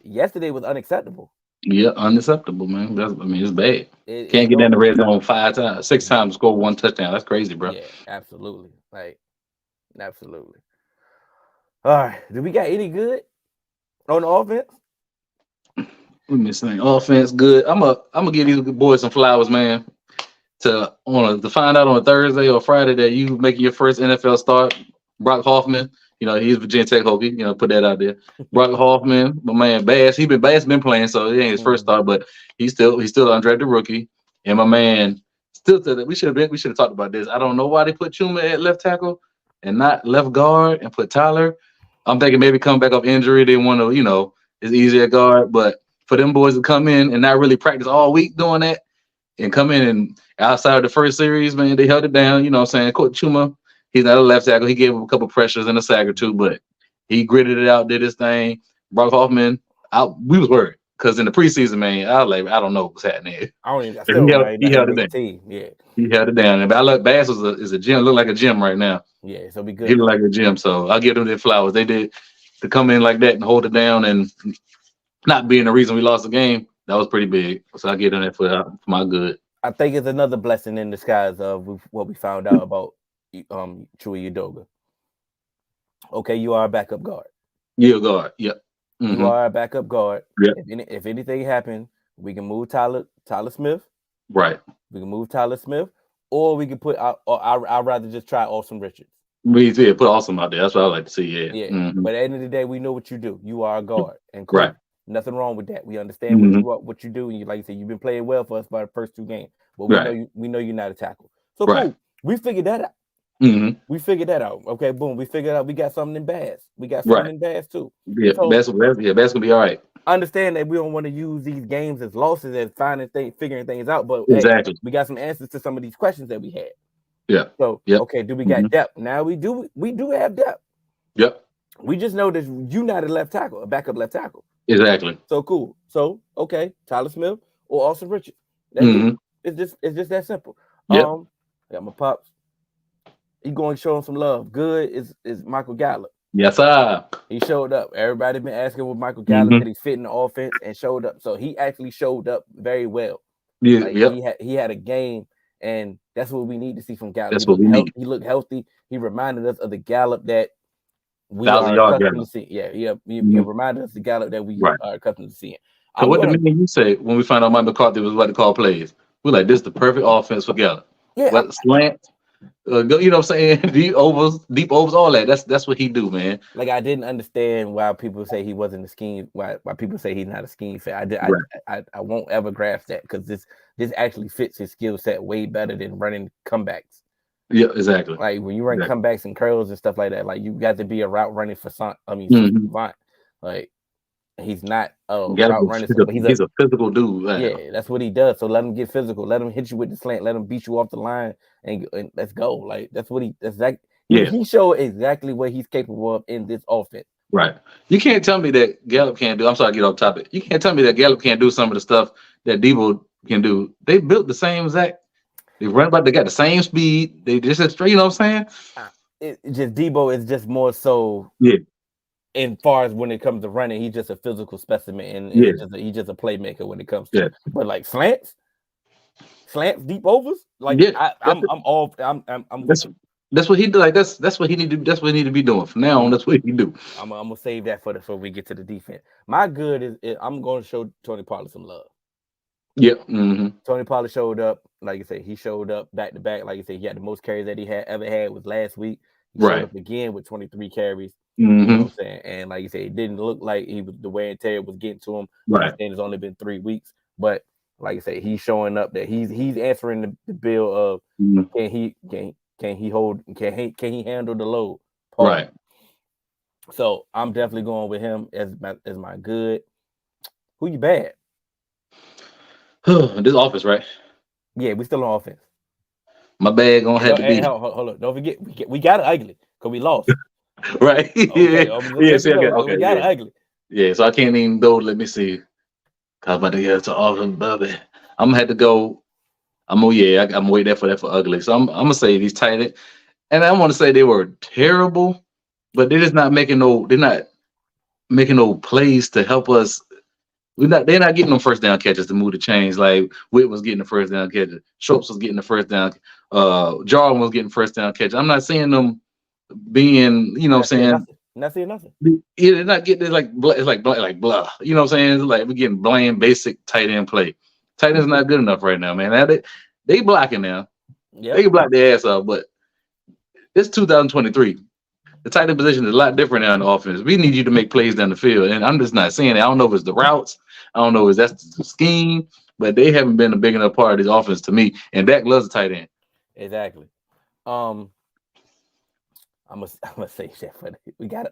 Yesterday was unacceptable. Yeah, unacceptable, man. It's bad. It's Can't get in no, the red zone 5 times, 6 times, score 1 touchdown. That's crazy, bro. yeah, absolutely, like absolutely. All right, do we got any good on the offense? Let me think. Offense, good. I'm gonna give these boys some flowers, man. To find out on a Thursday or Friday that you making your first NFL start. Brock Hoffman, he's Virginia Tech Hokie. Put that out there. Brock Hoffman, my man Bass. Bass been playing, so it ain't his first start, but he's still an undrafted rookie. And my man we should have talked about this. I don't know why they put Chuma at left tackle and not left guard and put Tyler. I'm thinking maybe come back off injury. They want to, it's easier guard, but for them boys to come in and not really practice all week doing that and come in and outside of the first series, man, they held it down. You know what I'm saying? Coach Chuma, he's not a left tackle. He gave him a couple pressures and a sack or two, but he gritted it out, did his thing. Brock Hoffman, we was worried because in the preseason, man, I was like, I don't know what's happening. I still don't he held it make down. the team. Yeah. He held it down. But I look, Bass is a gym, look like a gym right now. Yeah, so be good. He look like a gym. So I'll give them their flowers. They did to come in like that and hold it down and not being the reason we lost the game. That was pretty big. So I give them that for my good. I think it's another blessing in disguise of what we found out about Chewy Udoga. Okay, you are a backup guard. You're a guard. Yep. Mm-hmm. You are a backup guard. Yep. If anything happens, we can move Tyler Smith. Right. We can move Tyler Smith, or we can put I'd rather just try Austin Richards. Put Austin out there. That's what I like to see. Yeah. Yeah. Mm-hmm. But at the end of the day, we know what you do. You are a guard, and cool. Right. Nothing wrong with that. We understand what you do, and like you said, you've been playing well for us by the first 2 games. But we know you're not a tackle. So cool. We figured that out. Mm-hmm. We figured that out. Okay, boom. We figured out we got something in Bass. We got something in Bass too. Yeah, so, Bass gonna be all right. Understand that we don't want to use these games as losses as figuring things out, but exactly. Hey, we got some answers to some of these questions that we had. Yeah. So okay, do we got depth? Now we do have depth. Yep. We just know that you're not a backup left tackle. Exactly. So cool. So okay, Tyler Smith or Austin Richards. It's just that simple. Yep. I got my pops. He going to show him some love. Good is Michael Gallup. Yes, sir. He showed up. Everybody been asking with Michael Gallup that he's fit in the offense and showed up. So he actually showed up very well. Yeah. Like he had a game, and that's what we need to see from Gallup. That's what we need. He looked healthy. He reminded us of the Gallup that we 1,000-yard accustomed to see. Yeah. He reminded us of the Gallup that we are accustomed to seeing. So what did you say when we found out Mike McCarthy was about to call plays? We're like, this is the perfect offense for Gallup. Yeah. Slant. You know what I'm saying? Deep overs, all that. That's what he do, man. Like I didn't understand why people say he wasn't a scheme. Why people say he's not a scheme fit. I won't ever grasp that because this actually fits his skill set way better than running comebacks. Yeah, exactly. Like when you run comebacks and curls and stuff like that, like you got to be a route running for Savant. Like he's not route running. He's a physical dude. Man. Yeah, that's what he does. So let him get physical. Let him hit you with the slant. Let him beat you off the line and let's go. Like that's what he showed exactly what he's capable of in this offense. Right. You can't tell me that Gallup can't do. I'm sorry, get off topic. You can't tell me that Gallup can't do some of the stuff that Debo can do. They built the same exact. They run about. They got the same speed. They just straight. You know what I'm saying? It just Debo is just more so. Yeah. As far as when it comes to running, he's just a physical specimen, and he's just a playmaker when it comes to. But like slants, deep overs, like I'm That's what he do. Like that's what he need to. That's what he need to be doing from now on. That's what he do. I'm gonna save that for we get to the defense. My good is I'm going to show Tony Pollard some love. Yeah. Mm-hmm. Tony Pollard showed up. like I said, he showed up back to back. Like I said, he had the most carries that he had ever had was last week. He showed Right. up again with 23 carries. You know Mm-hmm. what I'm saying? And like you said, it didn't look like he was the wear and tear was getting to him. Right. Understand it's only been 3 weeks, but like I said, he's showing up that he's answering the bill of Mhm. can he hold can he handle the load? Paul. Right. So I'm definitely going with him as my good. Who you bad? This office, right? Yeah, we still on offense. My bag gonna And, have to and be hold on, don't forget we got it ugly because we lost. right. Yeah. Okay, just Yeah. let See, you I know got we okay. got Yeah. it ugly. Yeah. So I can't even go. Let me see. Cause I'm about to get to office, baby. I'm gonna have to go. I'm waiting for that for ugly. So I'm gonna say these tight end, and I want to say they were terrible, but they're just not making no. They're not making no plays to help us. They're not getting no first down catches to move the chains. Like Witt was getting the first down catches. Schultz was getting the first down. Jarwin was getting first down catches. I'm not seeing them being, Not saying saying nothing. Not saying nothing. yeah, they're not getting it it's like blah. You know what I'm saying? It's like we're getting bland basic tight end play. Tight end's not good enough right now, man. Now they blocking now. They Yep. can block their ass off, but it's 2023. The tight end position is a lot different now in the offense. We need you to make plays down the field, and I'm just not seeing it. I don't know if it's the routes. I don't know if that's the scheme, but they haven't been a big enough part of this offense to me. And Dak loves the tight end. Exactly. Um, I'm gonna say that for we got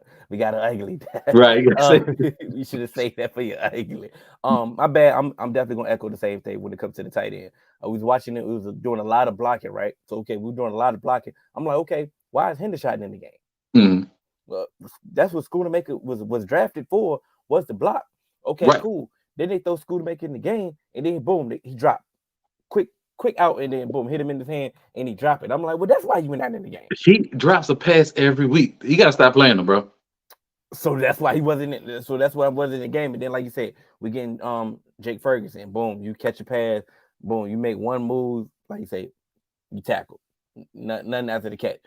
an ugly. Right. You gotta say We should have saved that for you ugly. My bad. I'm definitely gonna echo the same thing when it comes to the tight end. I was watching it. We was doing a lot of blocking, right? So okay, we were doing a lot of blocking. I'm like, okay, why is Hendershot in the game? mm, Well, that's what Schoonamaker was drafted for, was the block. Okay, right. cool. Then they throw Schoonamaker in the game, and then boom, he dropped quick out, and then boom, hit him in his hand, and he dropped it. I'm like, well, that's why you not in the game. He drops a pass every week. You gotta stop playing him, bro. So that's why he wasn't. So that's why I wasn't in the game. And then, like you said, we getting Jake Ferguson. Boom, you catch a pass. Boom, you make one move. Like you say, you tackle. Nothing after the catch.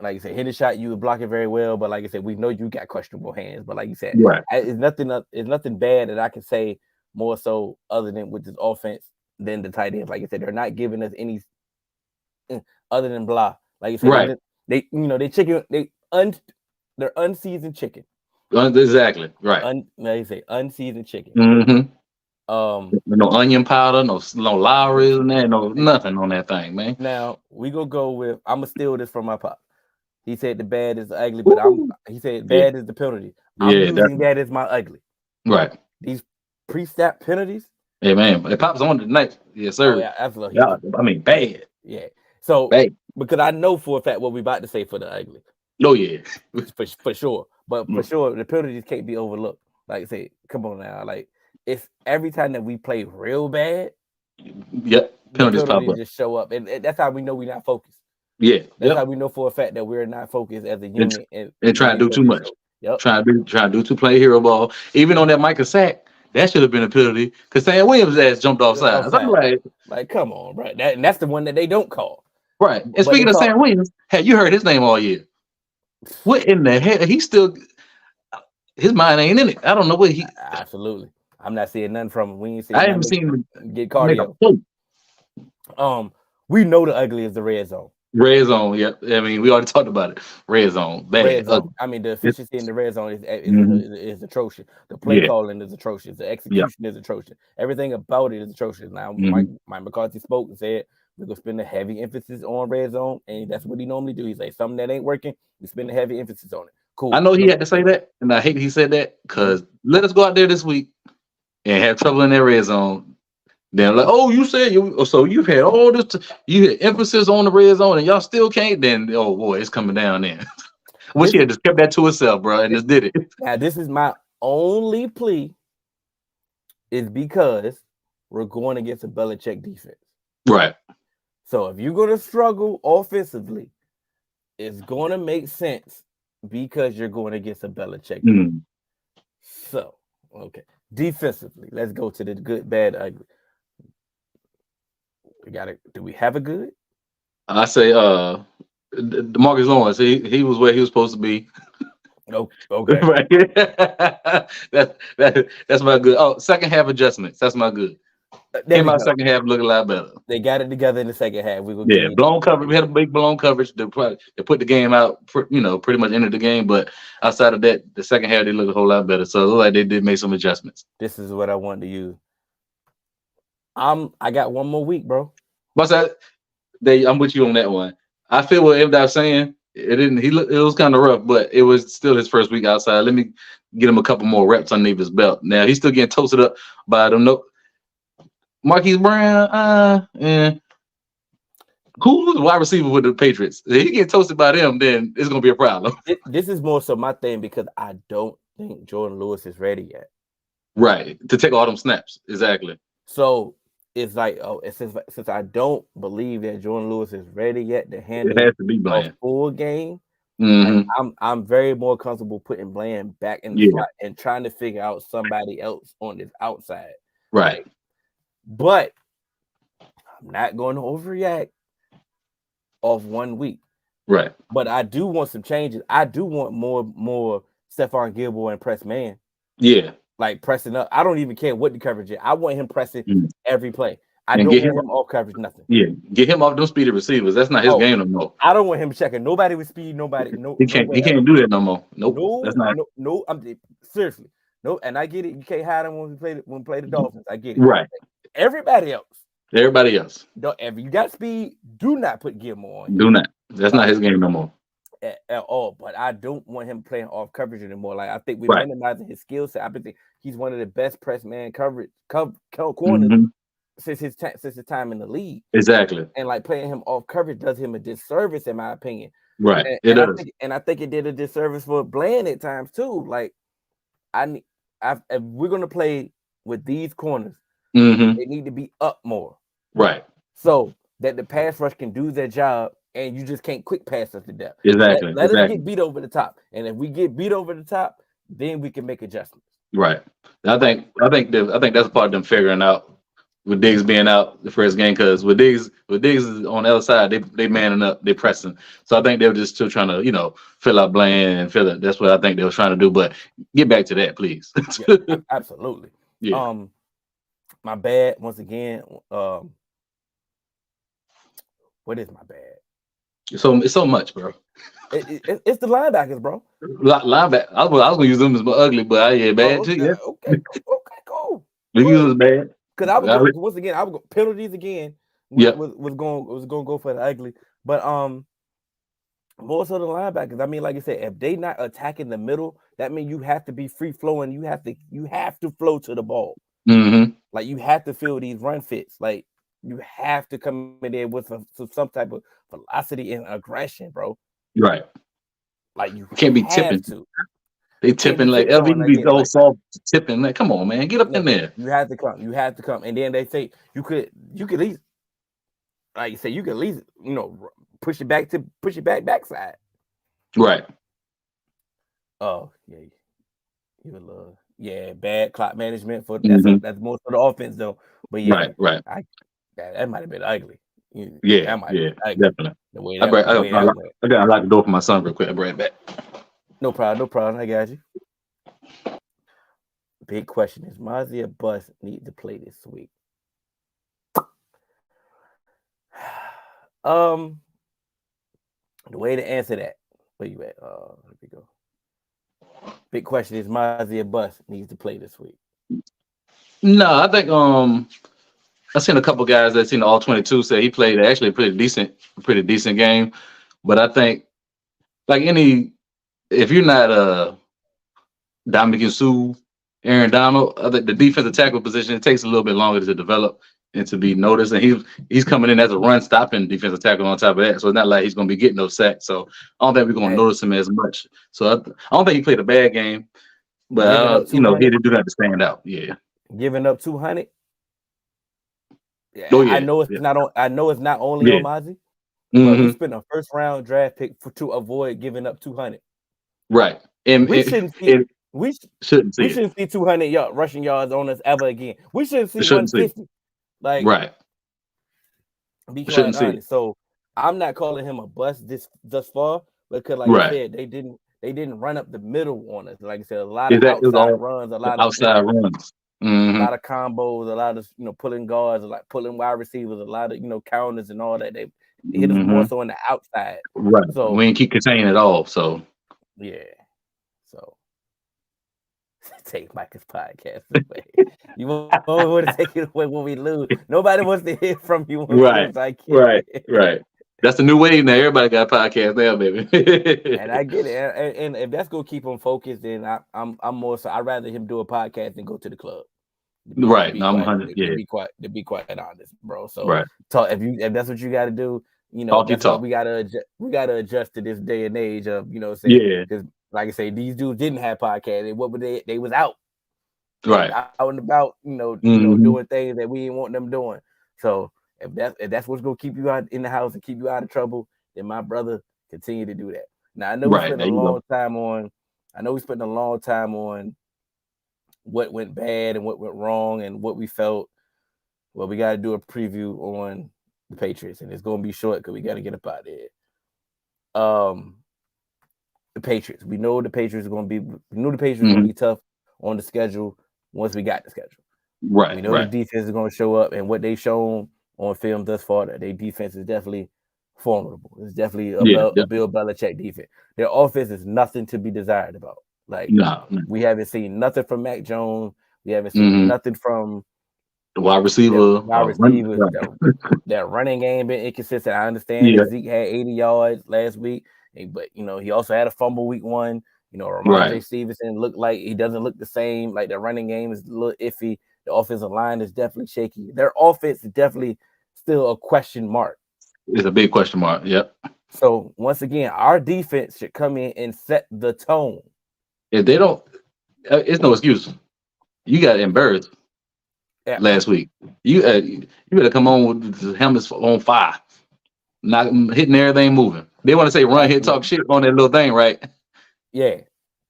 Like you said, hit a shot. You would block it very well. But like I said, we know you got questionable hands. But like you said, Right. it's nothing. It's nothing bad that I can say more so other than with this offense than the tight ends. Like I said, they're not giving us any other than blah. Like you said, Right. they they're unseasoned chicken. Exactly. Right. Like you say, unseasoned chicken. Mm-hmm. Um, No onion powder, no Lowry's and that, no nothing on that thing, man. Now we gonna go with. I'm gonna steal this from my pop. He said the bad is ugly, but Woo. he said Yeah. bad is the penalty. I'm Yeah, using definitely. that as my ugly. Right. These pre-snap penalties. Hey man, it pops on tonight. Yes, Oh sir. yeah, absolutely. Yeah, I mean bad. Yeah. So Bad. because I know for a fact what we about to say for the ugly, Oh yeah. for sure. But for sure, the penalties can't be overlooked. Like I say, come on now. Like it's every time that we play real bad, Yep. the Penalties pop penalties up. just show up, and that's how we know we're not focused. Yeah. That's how Yep. we know for a fact that we're not focused as a And, unit. And and try to these do too penalties much. show. Yep. Trying to do too play hero ball. Even on that Micah sack, that should have been a penalty because Sam Williams' ass jumped off sides. I'm Outside. like, Like, come on, bro. That's the one that they don't call. right. And But they speaking of call Sam Williams, have you heard his name all year? What in the hell? He's still his mind ain't in it. I don't know what he. absolutely. I'm not seeing nothing from him. We ain't I seeing haven't nothing seen him get make a cardio. play. We know the ugly is the red zone. Red zone. Yep. I mean, we already talked about it. Red zone. Bad. Red zone. Ugly. I mean, the It's, efficiency in the red zone mhm. is atrocious. The play Yeah. calling is atrocious. The Yeah. execution is atrocious. Everything about it is atrocious. Now, Mhm. Mike McCarthy spoke and said we're gonna spend a heavy emphasis on red zone, and that's what he normally do. He's like something that ain't working, we spend a heavy emphasis on it. I Cool. know he had to say that, and I hate he said that because let us go out there this week and have trouble in that red zone. Then like, oh, you said you so you've had all this, you had emphasis on the red zone, and y'all still can't. Then oh boy, it's coming down then. Wish This he had just kept that to himself, bro, and just did it. Now, this is my only plea, is because we're going against a Belichick defense. Right. So if you're going to struggle offensively, it's going to make sense because you're going against a Belichick defense. Mm. So, okay. Defensively, let's go to the good, bad, ugly. Do we have a good? I say Marcus Lawrence, he was where he was supposed to be. No, okay. Right. That's my good. Oh, second half adjustments. That's my good. There Came we out go. second half looking a lot better. They got it together in the second half. We're gonna give Yeah, you that. blown coverage. We had a big blown coverage. They put the game out. Pretty much ended the game. But outside of that, the second half they looked a whole lot better. So it looked like they did make some adjustments. This is what I wanted to use. I got one more week, bro. What's that? I'm with you on that one. I feel what M. saying. It didn't. It was kind of rough, but it was still his first week outside. Let me get him a couple more reps underneath his belt. Now he's still getting toasted up by them. No, Marquise Brown. And who's the wide receiver with the Patriots? If he get toasted by them, then it's gonna be a problem. This is more so my thing because I don't think Jordan Lewis is ready yet. Right, to take all them snaps. Exactly. So it's like, since I don't believe that Jordan Lewis is ready yet to It handle has to be a Bland. full game, Mm-hmm. I'm very more comfortable putting Bland back in the Yeah. slot and trying to figure out somebody else on this outside. Right. Like, but I'm not going to overreact off 1 week. Right. But I do want some changes. I do want more Stephon Gilmore and press man. Yeah. Like pressing up. I don't even care what the coverage is. I want him pressing every play. I And don't get want him him off coverage, nothing. Yeah, get him off those speedy receivers. That's not his game no more. I don't want him checking nobody with speed, nobody. He can't do that no more. Nope. That's not No. I'm seriously. No, and I get it. You can't hide him when we play the Dolphins. I get it. right. Everybody else. You got speed, do not put Gilmore on. Do not. That's not his game no more. At all. But I don't want him playing off coverage anymore. Like I think we're minimizing his skill set. I think he's one of the best press man corners since his time in the league. Exactly. And like playing him off coverage does him a disservice, in my opinion. Right. It does. I think it did a disservice for Bland at times too. Like if we're gonna play with these corners, they need to be up more. Right. So that the pass rush can do their job and you just can't quick pass us to death. Exactly. Let us get beat over the top. And if we get beat over the top, then we can make adjustments. Right. I think that's part of them figuring out with Diggs being out the first game, because with Diggs is on the other side, they manning up, they pressing. So I think they were just still trying to, fill out Bland and fill it. That's what I think they were trying to do. But get back to that, please. Yeah, absolutely. Yeah. My bad once again. What is my bad? So it's so much, bro. It's the linebackers, bro. Linebacker. I was gonna use them as my ugly, but bad too. Yeah. Okay, cool. We use them bad. Because I was once again, I was penalties again. Yeah, was going to go for the ugly, but more so the linebackers. I mean, like I said, if they not attacking the middle, that means you have to be free flowing. You have to flow to the ball. Mm-hmm. Like you have to feel these run fits. Like you have to come in there with some type of velocity and aggression, bro. Right. Like you can't be tipping. They tipping like LV be so soft tipping. Like, come on, man, get up in there. You have to come. And then they say you could at least, like you say, you could at least, push it backside. Right. Oh, yeah. You would love, bad clock management for that's most of the offense though. But yeah, right. That might have been ugly. Definitely. The way I gotta lock the door for my son real quick. I'll be right back. No problem. I got you. Big question: is Mozzie a bust? Need to play this week? The way to answer that. Where you at? Here we go. Big question: is Mozzie a bust? Needs to play this week? No, I think I've seen a couple guys that seen the all 22 say he played actually a pretty decent game, but I think if you're not Dominican Sue, Aaron Donald, I think the defensive tackle position, it takes a little bit longer to develop and to be noticed. And he's coming in as a run stopping defensive tackle on top of that. So it's not like he's going to be getting no sacks. So I don't think we're going to notice him as much. So I don't think he played a bad game, but he didn't do that to stand out. Yeah. Giving up 200. Yeah, oh, yeah. I know it's not. I know it's not only on Mozzie, but we spent a first round draft pick to avoid giving up 200. Right, and we shouldn't see 200 rushing yards on us ever again. We shouldn't see 150. Like right. Be quite honest. So I'm not calling him a bust thus far because, like I said, they didn't run up the middle on us. Like I said, a lot of outside runs, outside runs. A Mm-hmm. lot of combos, a lot of pulling guards, like pulling wide receivers, a lot of counters and all that. They hit us more Mm-hmm. so on the outside. Right. So We ain't keep containing at all. So yeah. So take Micah's podcast away. You always want to take it away when we lose. Nobody wants to hear from you when we lose. right, I get right, it. right. That's the new wave now. Everybody got a podcast now, And I baby. get it. And if that's gonna keep him focused, then I'm more so I'd rather him do a podcast than go to the club. To right. be No, I'm quite 100. Yeah. to be quite honest, bro. So Right. talk if that's what you got to do, Talk your that's what talk. we gotta adjust to this day and age of saying Yeah. because like I say these dudes didn't have podcasts and what were they was out. They was Right. out and about, Mm-hmm. doing things that we didn't want them doing. So if that's what's gonna keep you out in the house and keep you out of trouble, then my brother continue to do that. Now I know we Right. spent There a you go. long time on. I know we spent a long time on what went bad and what went wrong and what we felt. Well, we got to do a preview on the Patriots, and it's gonna be short because we got to get up out of here. Um, the Patriots. We know the Patriots are gonna be. We knew the Patriots were gonna Mm-hmm. be tough on the schedule once we got the schedule. Right. We know the Right. defense is going to show up, and what they've shown on film thus far, that their defense is definitely formidable. It's definitely Yeah. a Definitely. Bill Belichick defense. Their offense is nothing to be desired about. Like No. we haven't seen nothing from Mac Jones. We haven't seen Mm-hmm. nothing from The wide their receiver. wide receivers. Right. Their running game been inconsistent. I understand Yeah. that Zeke had 80 yards last week, but he also had a fumble week one. Right. Ramondre Stevenson looked like he doesn't look the same. Like their running game is a little iffy. The offensive line is definitely shaky. Their offense is definitely still a question mark. It's a big question mark. Yep. So once again, our defense should come in and set the tone. If they don't, it's no excuse. You got embarrassed Yeah, last week. You better come on with the helmets on fire, not hitting everything moving. They want to say run, hit, talk absolutely. shit on that little thing, right? Yeah,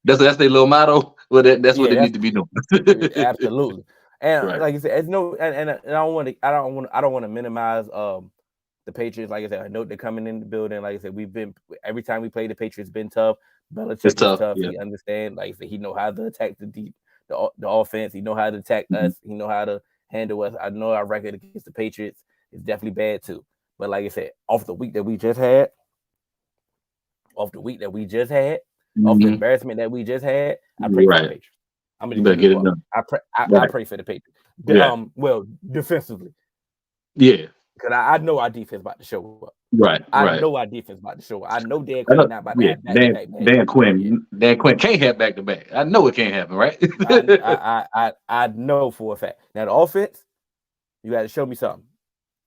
That's their little motto. Well, that's what yeah, they that's need to be doing. absolutely. And Right. like I said, it's no, and I don't want to minimize the Patriots. Like I said, I know they're coming in the building. Like I said, we've been every time we play the Patriots, been tough. It's Belichick is tough. tough. Yeah. He understands. Like I said, he know how to attack the offense. He know how to attack Mhm. us. He know how to handle us. I know our record against the Patriots is definitely bad too. But like I said, off the week that we just had, off the week that we just had, off the Mhm. embarrassment that we just had, I pray for the Right. Patriots. I'm gonna You just better keep it get it buck. done. I Right. pray for the Patriots. Yeah. Well, defensively, Yeah. because I know our defense about to show up. Right. I Right. know our defense about to show up. I know Dan I know. Quinn not about to Yeah. have back to back bad Dan games. Yeah, Quinn. Dan Quinn can't have back to back. I know it can't happen. Right. I know for a fact. Now the offense, you had to show me something.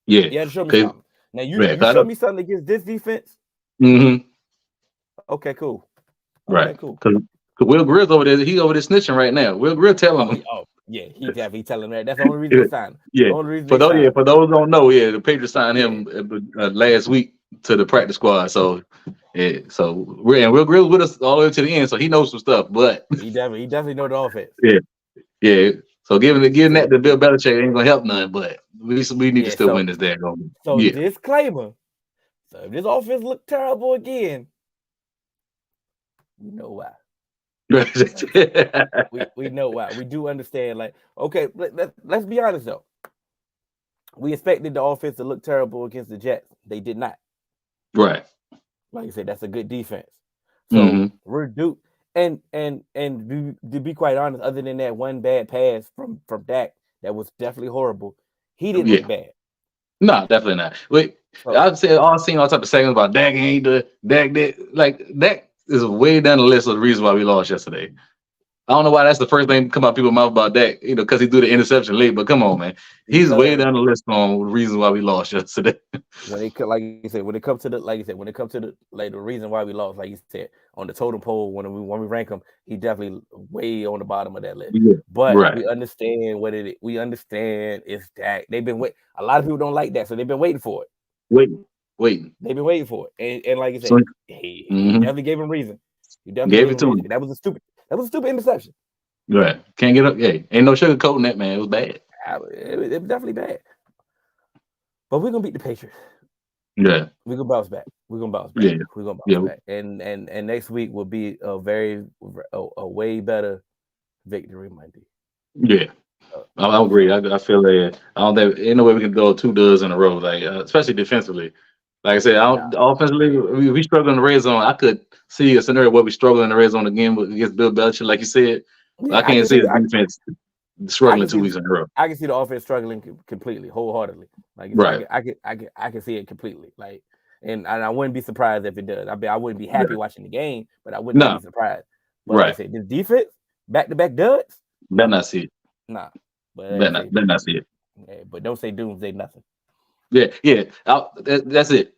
Yeah. You had to show me Cause, something. Now yeah. you show me something against this defense. Mm-hmm. Okay, cool. Okay, Right. cool. Because Will Grill's over there. He over there snitching right now. Will Grill telling him. Oh yeah, he definitely telling that. That's the only reason they signed him. Yeah. The only reason they signed him. For those who don't know, yeah, the Patriots signed Yeah, him last week to the practice squad. So yeah, so Will Grill's with us all the way to the end, so he knows some stuff. But he definitely know the offense. yeah, yeah. So giving that So to Bill Belichick ain't gonna help none. But we need to yeah, still win this day. so Yeah. disclaimer. So if this offense look terrible again, we know why. We know why. We do understand. Like, okay, let's be honest though. We expected the offense to look terrible against the Jets. They did not. Right. Like I said, that's a good defense. So Mm-hmm. we're due. To be quite honest, other than that one bad pass from Dak that was definitely horrible, he didn't Yeah. look bad. No, definitely not. Wait, So I've said all seen all type of segments about Dak ain't the Dak that like Dak is way down the list of the reasons why we lost yesterday. I don't know why that's the first thing come out people's mouth about Dak, because he threw the interception late. But come on, man, he's way because down the list on the reasons why we lost yesterday. like you said, when it comes to the reason why we lost, like you said, on the totem pole when we rank him, he definitely way on the bottom of that list. Yeah, But right. we understand we understand it's Dak. They've been wait. A lot of people don't like that, so they've been waiting for it. Waiting. They've been waiting for it, and like I So said, he mhm, definitely gave him reason. He definitely gave gave it him to reason. him. That was a stupid interception. Right. Can't get up. Yeah, ain't no sugarcoating that, man. It was bad. It was definitely bad. But we're gonna beat the Patriots. Yeah. We're gonna bounce back. We're gonna bounce back. Yeah. We're gonna bounce Yeah. back. And next week will be a way better victory Monday. Yeah. I agree. I feel that I don't think ain't no way we can go 2 duds in a row, like especially defensively. Like I said, I nah, don't, offensively we struggle in the red zone. I could see a scenario where we struggle in the red zone again against Bill Belichick, like you said. I yeah, I can't can see see the that. defense I struggling can two see weeks in a row. I can see the offense struggling completely, wholeheartedly. Like I said, Right. I can see it completely. Like, and I wouldn't be surprised if it does. I wouldn't be happy Yeah. watching the game, but I would not be No. surprised. But like I Right. said, this defense, back to back duds, Better nah, not see it. nah. But like I say, Better not see it. yeah, but don't say doomsday nothing. Yeah. Yeah. That's it.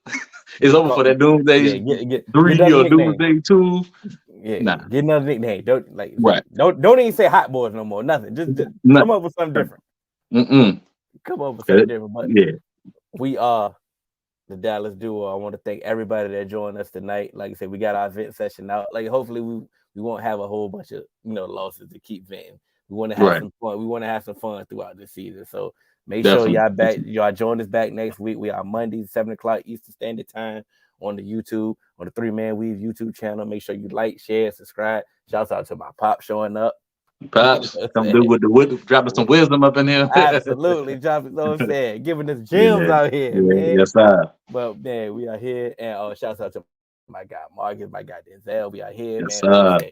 It's Yeah, over for that yeah, Doomsday get 3 another or nickname. Doomsday 2. Yeah, Nah. get another nickname. Don't like I say, Right. don't even say hot boys no more. Nothing. Just come Nothing. up with something different. Mm-mm. Come up with something different. But Yeah. we are the Dallas Duo. I want to thank everybody that joined us tonight. Like I said, we got our vent session out. Like hopefully we won't have a whole bunch of losses to keep venting. We want to have Right. some fun. We want to have some fun throughout the season. So make sure Definitely. y'all back. Y'all join us back next week. We are Mondays, 7 o'clock Eastern Standard Time on the YouTube, on the 3 Man Weave YouTube channel. Make sure you like, share, subscribe. Shouts out to my pop showing up. You know Pops, what come I'm do saying? with the wood, dropping some wisdom up in here. Absolutely, John. You know what I'm saying? Giving us gems Yeah. out here, Yeah. man. Yes, sir. But man, we are here, and shouts out to my guy Marcus, my guy Denzel. We are here, man. Yes, Like I sir. said,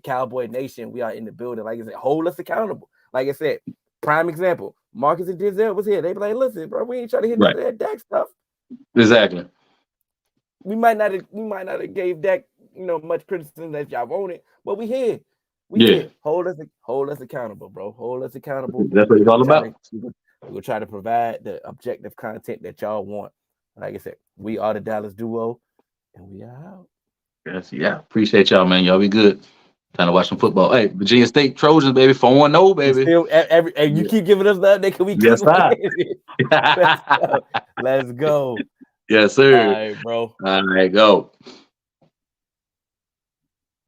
Cowboy Nation. We are in the building. Like I said, hold us accountable. Like I said, prime example. Marcus and Denzel was here. They be like, listen, bro, we ain't trying to hear none Right. of that Dak stuff. Exactly. We might not have gave Dak much criticism that y'all wanted, but we here. We Yeah. here. Hold us accountable, bro. Hold us accountable. That's what We it's gonna all try to about. we gonna try to provide the objective content that y'all want. Like I said, we are the Dallas Duo, and we are out. Yes. Yeah. Appreciate y'all, man. Y'all be good. Trying to watch some football. Hey, Virginia State Trojans, baby. 4-0, We baby. still you Yeah. keep giving us the update. Can we keep Yes, sir. winning? Let's go. Let's go. Yes, All sir. right, bro. All right, go.